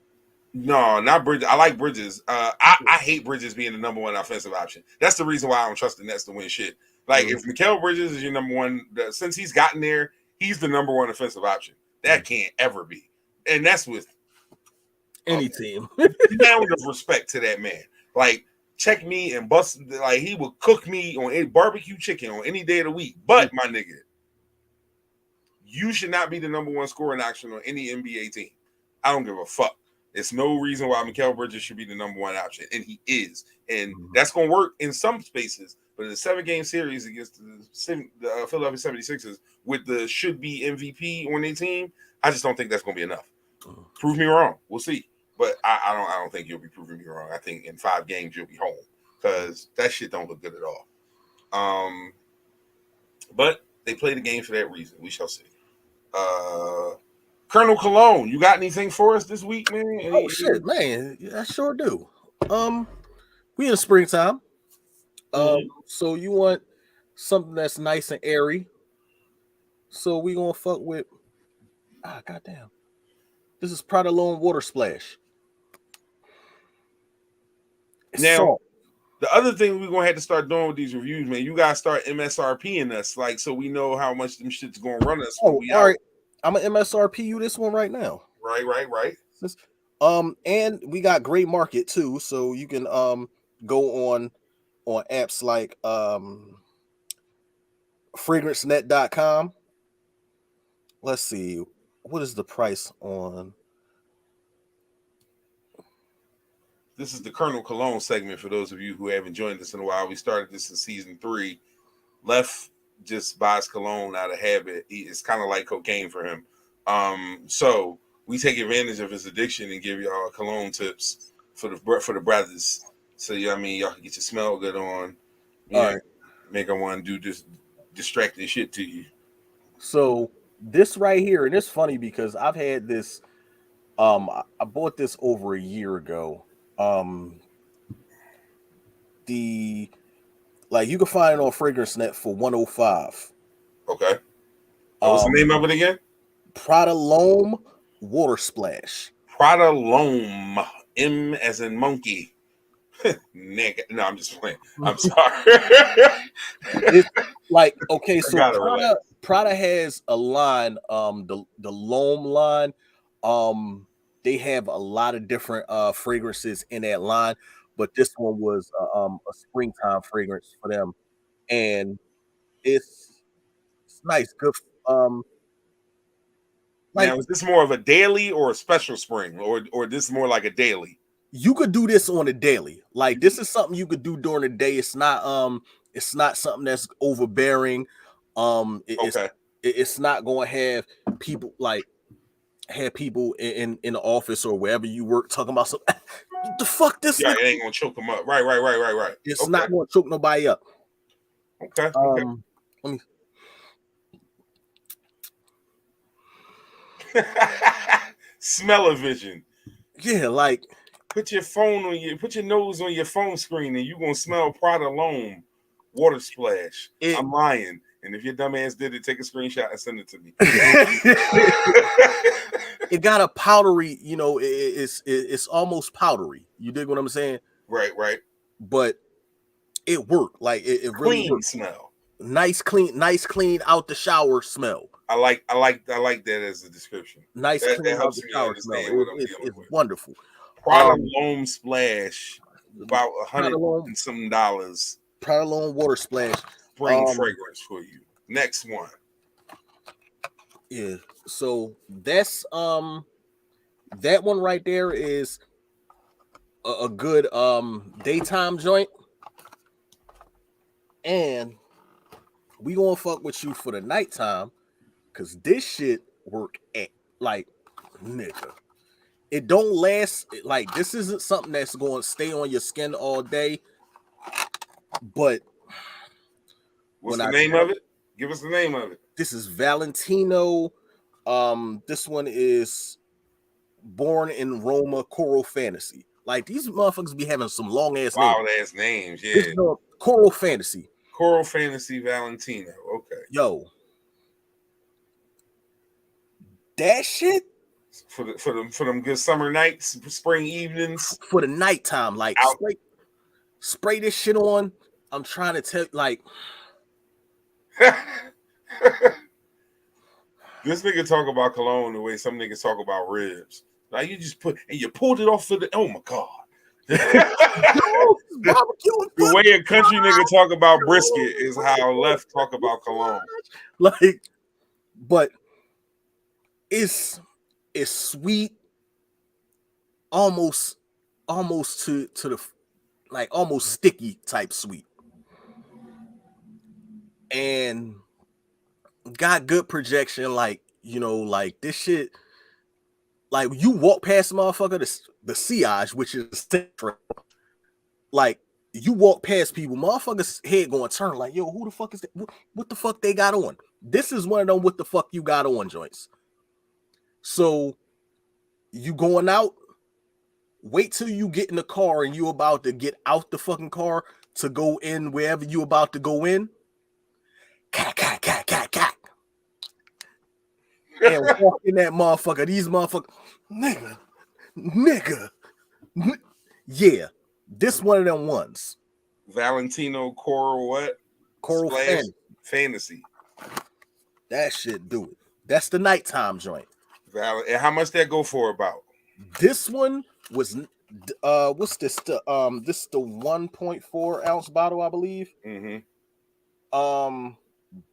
No, not Bridges. I like Bridges. I hate Bridges being the number 1 offensive option. That's the reason why I don't trust the Nets to win shit. Like, if Mikal Bridges is your number 1, since he's gotten there, he's the number 1 offensive option. That can't ever be. And that's with any team. Mound of respect to that man. Like, check me and bust. Like, he will cook me on any barbecue chicken on any day of the week. But, my nigga, you should not be the number 1 scoring option on any NBA team. I don't give a fuck. There's no reason why Mikal Bridges should be the number 1 option, and he is. And that's going to work in some spaces. But in a 7-game series against the Philadelphia 76ers with the should-be MVP on their team, I just don't think that's going to be enough. Prove me wrong. We'll see. But I don't think you'll be proving me wrong. I think in 5 games you'll be home, because that shit don't look good at all. But they play the game for that reason. We shall see. Colonel Cologne, you got anything for us this week, man? Shit, man. I sure do. We in springtime. So you want something that's nice and airy. So we gonna fuck with goddamn. This is Prada Lone Water Splash. Now, the other thing we're gonna have to start doing with these reviews, man, you gotta start MSRPing us, like, so we know how much them shit's gonna run us. All right. I'm gonna MSRP you this one right now. Right. And we got Great Market too, so you can go on apps like fragrancenet.com. Let's see, what is the price on? This is the Colonel Cologne segment for those of you who haven't joined us in a while. We started this in season 3. Left just buys cologne out of habit. It's kind of like cocaine for him. So we take advantage of his addiction and give y'all cologne tips for the brothers. So y'all can get your smell good on. All right. Make them want to do this distracting shit to you. So this right here, and it's funny because I've had this. I bought this over a year ago. You can find it on FragranceNet for $105. Okay. What's the name of it again? Prada Lome Water Splash. Prada Lome, M as in monkey. Nigga, no, I'm just playing. I'm sorry. It's like, okay, so Prada has a line, the Lome line. They have a lot of different fragrances in that line, but this one was a springtime fragrance for them, and it's nice, good. Like, now, is this more of a daily or a special spring, or this more like a daily? You could do this on a daily. Like, this is something you could do during the day. It's not something that's overbearing. Okay. It's not going to have people in the office or wherever you work talking about something. The fuck this Yeah, nigga? it ain't gonna choke them up. Right. It's Okay. not going to choke nobody up. Okay. Let me. Smell-o-vision. Yeah, like, put your nose on your phone screen, and you gonna smell Prada Loam water splash. I'm lying. And if your dumb ass did it, take a screenshot and send it to me. It got a powdery, it's almost powdery. You dig what I'm saying? Right. But it worked. Like, it really Clean worked. smell. Nice clean out the shower smell. I like that as a description. Nice that clean out helps the me shower understand smell. what I'm dealing It's with. wonderful. Prada Loam Splash, about $100 and some dollars. Prada Loam Water Splash. Spring fragrance for you. Next one. Yeah. So that's that one right there is a good daytime joint. And we gonna fuck with you for the nighttime, cause this shit work at like, nigga. It don't last. Like, this isn't something that's going to stay on your skin all day. But what's the name of it? Give us the name of it. This is Valentino. This one is Born in Roma Coral Fantasy. Like, these motherfuckers be having some long ass names. Wild ass names, yeah. This is Coral Fantasy. Coral Fantasy Valentino. Okay. Yo, that shit for them good summer nights, spring evenings, for the nighttime. Like, spray this shit on. I'm trying to tell, like. This nigga talk about cologne the way some niggas talk about ribs. Like, you just you pulled it off for the, oh my God. The way a country nigga talk about brisket is how left talk about cologne. Like, but it's sweet, almost to the, like, almost sticky type sweet, and got good projection. Like, like, this shit, like, you walk past the motherfucker, the sillage, which is like, you walk past people, motherfuckers' head going to turn like, yo, who the fuck is that? What the fuck they got on? This is one of them what the fuck you got on joints. So you going out, wait till you get in the car and you about to get out the fucking car to go in wherever you about to go in. Cat. And walk in that motherfucker. These motherfuckers, nigga. Yeah, this one of them ones. Valentino Coral what? Coral Fantasy. That shit do it. That's the nighttime joint. And how much that go for about? This one was what's this? This is the 1.4 ounce bottle, I believe. Mm-hmm.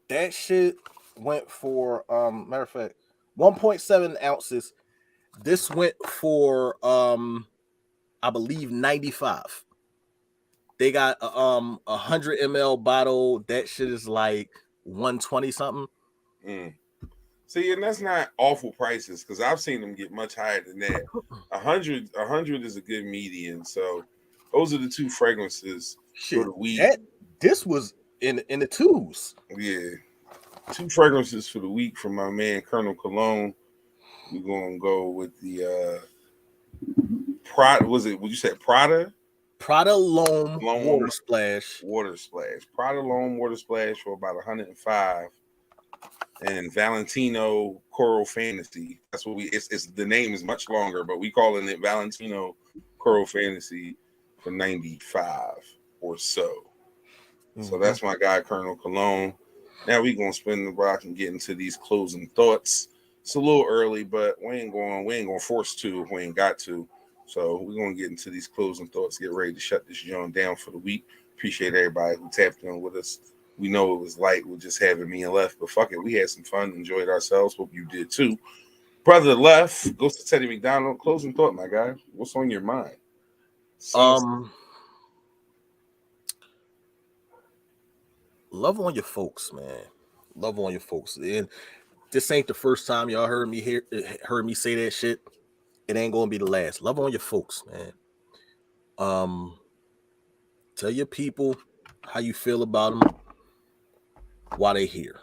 That shit went for matter of fact, 1.7 ounces. This went for I believe 95. They got a 100 ml bottle. That shit is like 120 something. See, and that's not awful prices, because I've seen them get much higher than that. 100 is a good median. So those are the two fragrances for the week. This was in the twos. Yeah, 2 fragrances for the week from my man Colonel Cologne. We're gonna go with the Prada. Was it? Would you say Prada? Prada Loam Water Splash. Prada Loam Water Splash for about 105. And Valentino Coral Fantasy. That's what it's the name is much longer, but we calling it Valentino Coral Fantasy for 95 or so. Mm-hmm. So that's my guy, Colonel Cologne. Now we gonna spin the rock and get into these closing thoughts. It's a little early, but we ain't gonna force to if we ain't got to. So we're gonna get into these closing thoughts, get ready to shut this joint down for the week. Appreciate everybody who tapped in with us. We know it was light with just having me and left, but fuck it, we had some fun, enjoyed ourselves. Hope you did too. Brother left goes to Teddy McDonald. Closing thought, my guy. What's on your mind? Love on your folks, man. Love on your folks. And this ain't the first time y'all heard me say that shit. It ain't gonna be the last. Love on your folks, man. Tell your people how you feel about them while they here.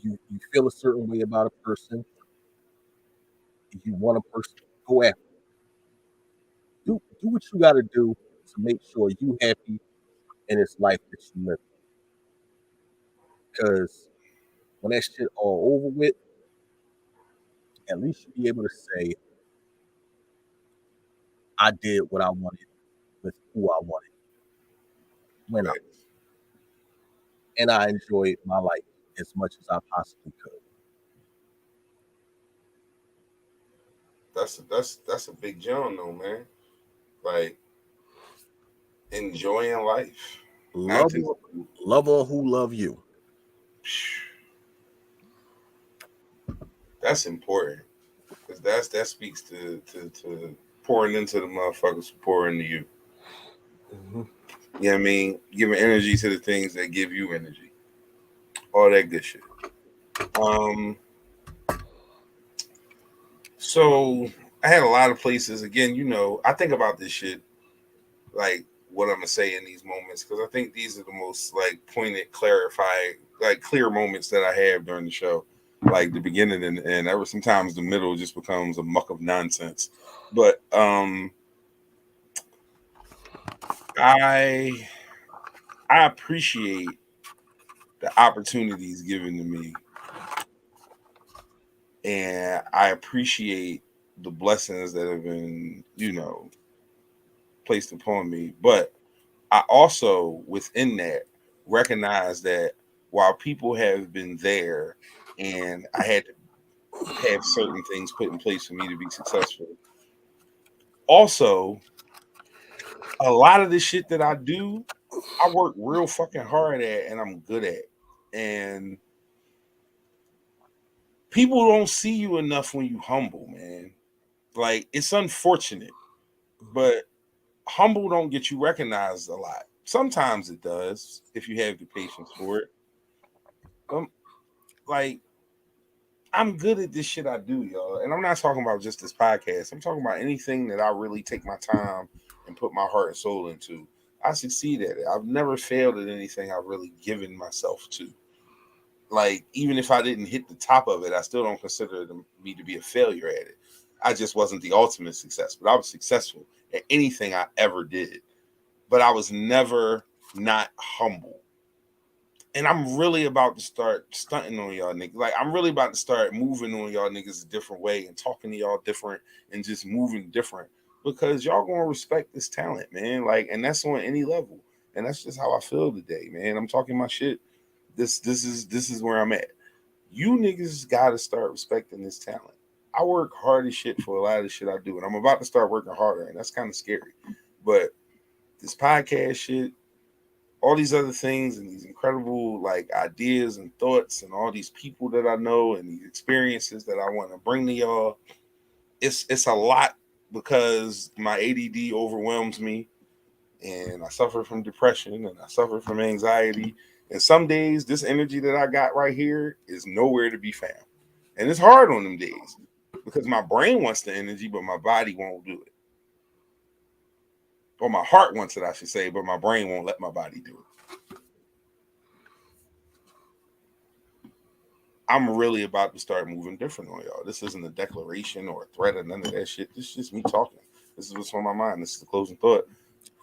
You feel a certain way about a person. You want a person, go after. Do what you got to do to make sure you happy in this life that you live. Because when that shit all over with, at least you be able to say, I did what I wanted with who I wanted when I Right. and I enjoyed my life as much as I possibly could. That's a big jump, though, man. Like enjoying life, not Love just. on who love you. That's important because that speaks to pouring into the motherfuckers who pour into you. Mm-hmm. You know what I mean? Giving energy to the things that give you energy. All that good shit. Um, so I had a lot of places. Again, I think about this shit like what I'm gonna say in these moments because I think these are the most like pointed, clarified, like clear moments that I have during the show. Like the beginning and ever sometimes the middle just becomes a muck of nonsense. But I I appreciate the opportunities given to me, and I appreciate the blessings that have been, placed upon me. But I also, within that, recognize that while people have been there, and I had to have certain things put in place for me to be successful. Also, a lot of the shit that I do, I work real fucking hard at, and I'm good at, and people don't see you enough when you humble, man. Like it's unfortunate, but humble don't get you recognized a lot. Sometimes it does if you have the patience for it. Um, like I'm good at this shit I do, y'all, and I'm not talking about just this podcast. I'm talking about anything that I really take my time and put my heart and soul into. I succeed at it. I've never failed at anything I've really given myself to. Like even if I didn't hit the top of it, I still don't consider me to be a failure at it. I just wasn't the ultimate success, but I was successful at anything I ever did. But I was never not humble. And I'm really about to start stunting on y'all niggas. Like I'm really about to start moving on y'all niggas a different way and talking to y'all different and just moving different because y'all gonna respect this talent, man. Like, and that's on any level. And that's just how I feel today, man. I'm talking my shit. This is where I'm at. You niggas gotta start respecting this talent. I work hard as shit for a lot of the shit I do, and I'm about to start working harder, and that's kind of scary. But this podcast shit, all these other things, and these incredible like ideas and thoughts, and all these people that I know, and these experiences that I want to bring to y'all, it's a lot because my ADD overwhelms me, and I suffer from depression, and I suffer from anxiety. And some days, this energy that I got right here is nowhere to be found. And it's hard on them days because my brain wants the energy, but my body won't do it. Or my heart wants it, I should say, but my brain won't let my body do it. I'm really about to start moving different on y'all. This isn't a declaration or a threat or none of that shit. This is just me talking. This is what's on my mind. This is the closing thought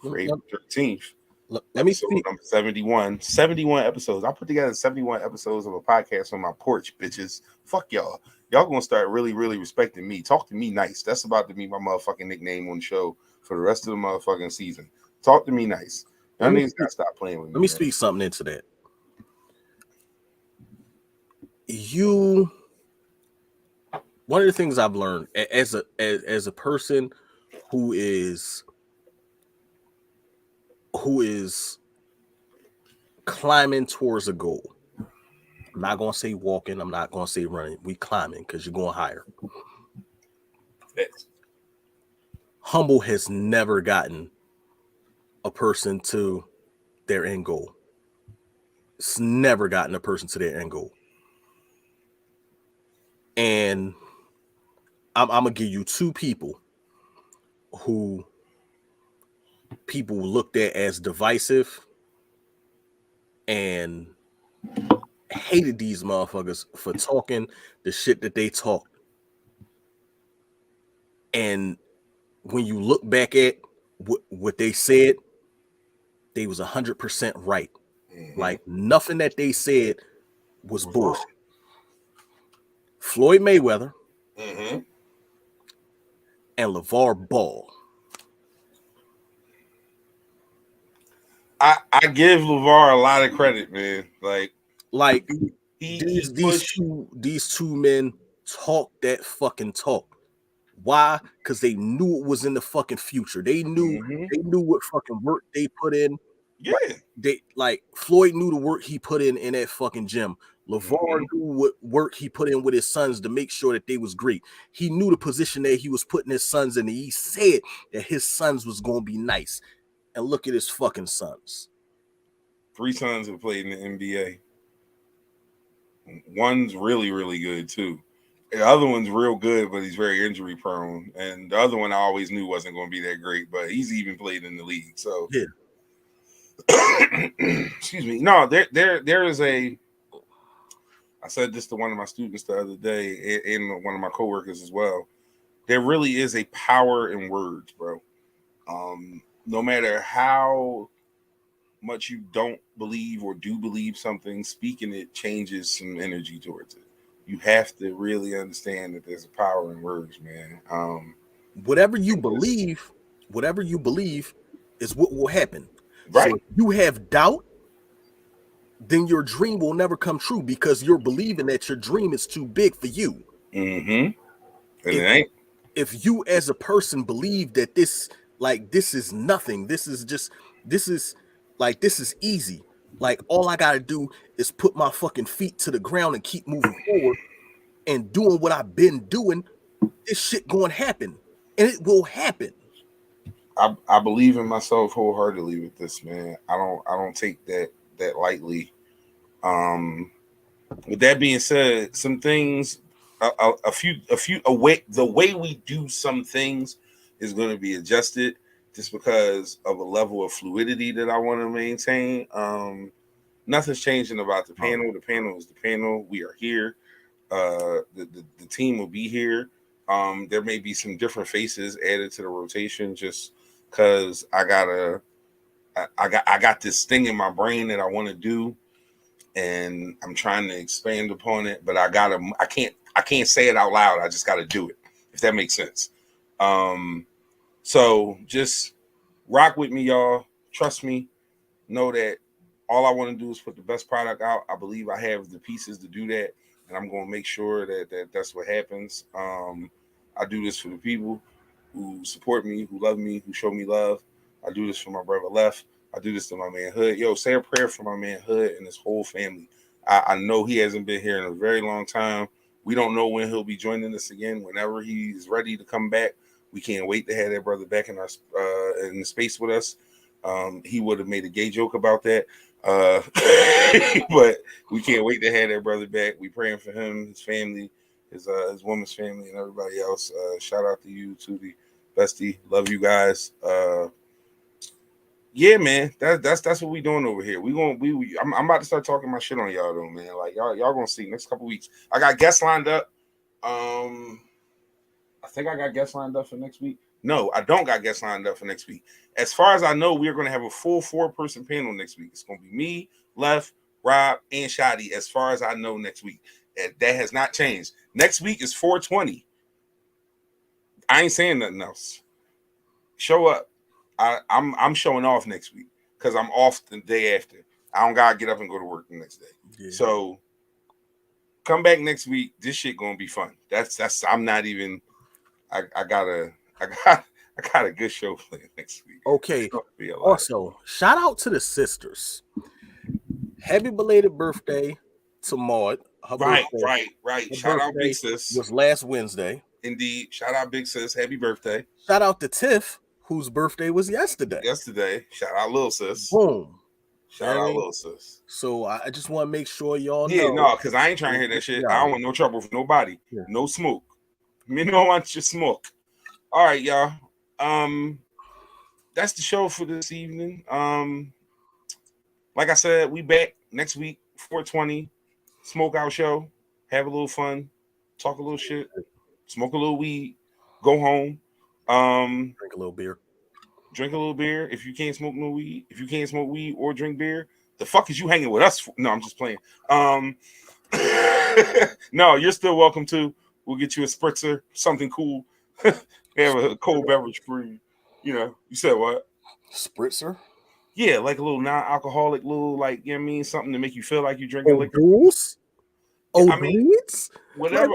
for April 13th. Let me Episode speak. number 71. 71 episodes. I put together 71 episodes of a podcast on my porch, bitches. Fuck y'all. Y'all gonna start really, really respecting me. Talk to me nice. That's about to be my motherfucking nickname on the show for the rest of the motherfucking season. Talk to me nice. Y'all niggas gotta stop playing with me. Let me Man. speak something into that. One of the things I've learned as a person who is climbing towards a goal, I'm not gonna say walking. I'm not gonna say running. We climbing because you're going higher. Facts. Humble has never gotten a person to their end goal. It's never gotten a person to their end goal. And I'm gonna give you two people who people looked at as divisive and hated these motherfuckers for talking the shit that they talked. And when you look back at what they said, they was 100% right. Mm-hmm. Like nothing that they said was bullshit. Floyd Mayweather Mm-hmm. and LeVar Ball. I give LeVar a lot of credit, man. Like he these pushed. two men talk that fucking talk. Why? Because they knew it was in the fucking future. They knew what fucking work they put in. Yeah. They like Floyd knew the work he put in that fucking gym. LeVar knew what work he put in with his sons to make sure that they was great. He knew the position that he was putting his sons in. And he said that his sons was gonna be nice. And look at his fucking sons. 3 sons have played in the NBA. One's really, really good too. The other one's real good, but he's very injury prone. And the other one I always knew wasn't going to be that great, but he's even played in the league. So yeah. Excuse me. No, there is a. I said this to one of my students the other day, and one of my coworkers as well. There really is a power in words, bro. No matter how much you don't believe or do believe something, speaking it changes some energy towards it. You have to really understand that there's a power in words, man. Whatever you believe is what will happen. Right. So if you have doubt, then your dream will never come true because you're believing that your dream is too big for you. Mm-hmm. And it ain't. If you as a person believe that this is nothing, this is easy. Like all I gotta do is put my fucking feet to the ground and keep moving forward and doing what I've been doing, this shit gonna happen. And it will happen. I believe in myself wholeheartedly with this, man. I don't take that lightly. With that being said, some things, the way we do some things is going to be adjusted just because of a level of fluidity that I want to maintain. Nothing's changing about the panel. The panel is the panel. We are here. The team will be here. There may be some different faces added to the rotation just because I got this thing in my brain that I want to do, and I'm trying to expand upon it, but I can't say it out loud. I just gotta do it, if that makes sense. So just rock with me, y'all. Trust me. Know that all I want to do is put the best product out. I believe I have the pieces to do that, and I'm gonna make sure that's what happens. I do this for the people who support me, who love me, who show me love. I do this for my brother Left. I do this to my man Hood. Yo, say a prayer for my man Hood and his whole family. I know he hasn't been here in a very long time. We don't know when he'll be joining us again. Whenever he's ready to come back, we can't wait to have that brother back in our in the space with us. He would have made a gay joke about that, but we can't wait to have that brother back. We praying for him, his family, his woman's family, and everybody else. Shout out to you, Tootie, bestie. Love you guys. Yeah, man, that's what we doing over here. I'm about to start talking my shit on y'all though, man. Like y'all gonna see next couple weeks. I got guests lined up. I think I got guests lined up for next week. No, I don't got guests lined up for next week. As far as I know, we are going to have a full 4-person panel next week. It's going to be me, Left, Rob, and Shadi. As far as I know, next week that has not changed. Next week is 420. I ain't saying nothing else. Show up. I'm showing off next week because I'm off the day after. I don't gotta get up and go to work the next day. Yeah. So come back next week. This shit gonna be fun. That's I'm not even. I got a good show planned next week. Okay. Also, shout out to the sisters. Happy belated birthday to Maud. Her Right. birthday. Her Shout out Big birthday Sis. was last Wednesday. Indeed. Shout out Big Sis. Happy birthday. Shout out to Tiff, whose birthday was yesterday. Shout out Lil Sis. Boom. Shout out Lil Sis. So I just want to make sure y'all know. Yeah, no, because I ain't trying to hear that shit. I don't want no trouble from nobody. Yeah. No smoke. Me don't want your smoke. All right, y'all. That's the show for this evening. Like I said, we back next week, 420, smoke out show, have a little fun, talk a little shit, smoke a little weed, go home, drink a little beer. Drink a little beer. If you can't smoke no weed, if you can't smoke weed or drink beer, the fuck is you hanging with us for? No, I'm just playing. No, you're still welcome to. We'll get you a spritzer, something cool. Have a cold beverage for you. You know, you said what? Spritzer? Yeah, like a little non-alcoholic, little like, you know what I mean, something to make you feel like you're drinking liquor. I mean, whatever.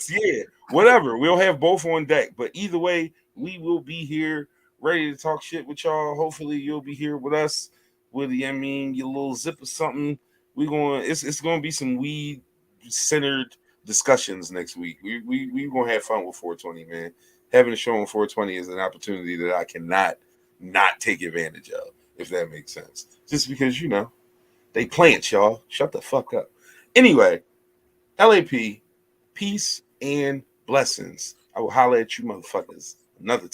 Yeah, whatever. We'll have both on deck. But either way, we will be here ready to talk shit with y'all. Hopefully, you'll be here with us with your little zip or something. It's gonna be some weed centered discussions next week. We gonna have fun with 420, man. Having a show on 420 is an opportunity that I cannot not take advantage of, if that makes sense. Just because, you know, they plant, y'all. Shut the fuck up. Anyway, LAP, peace and blessings. I will holler at you motherfuckers another time.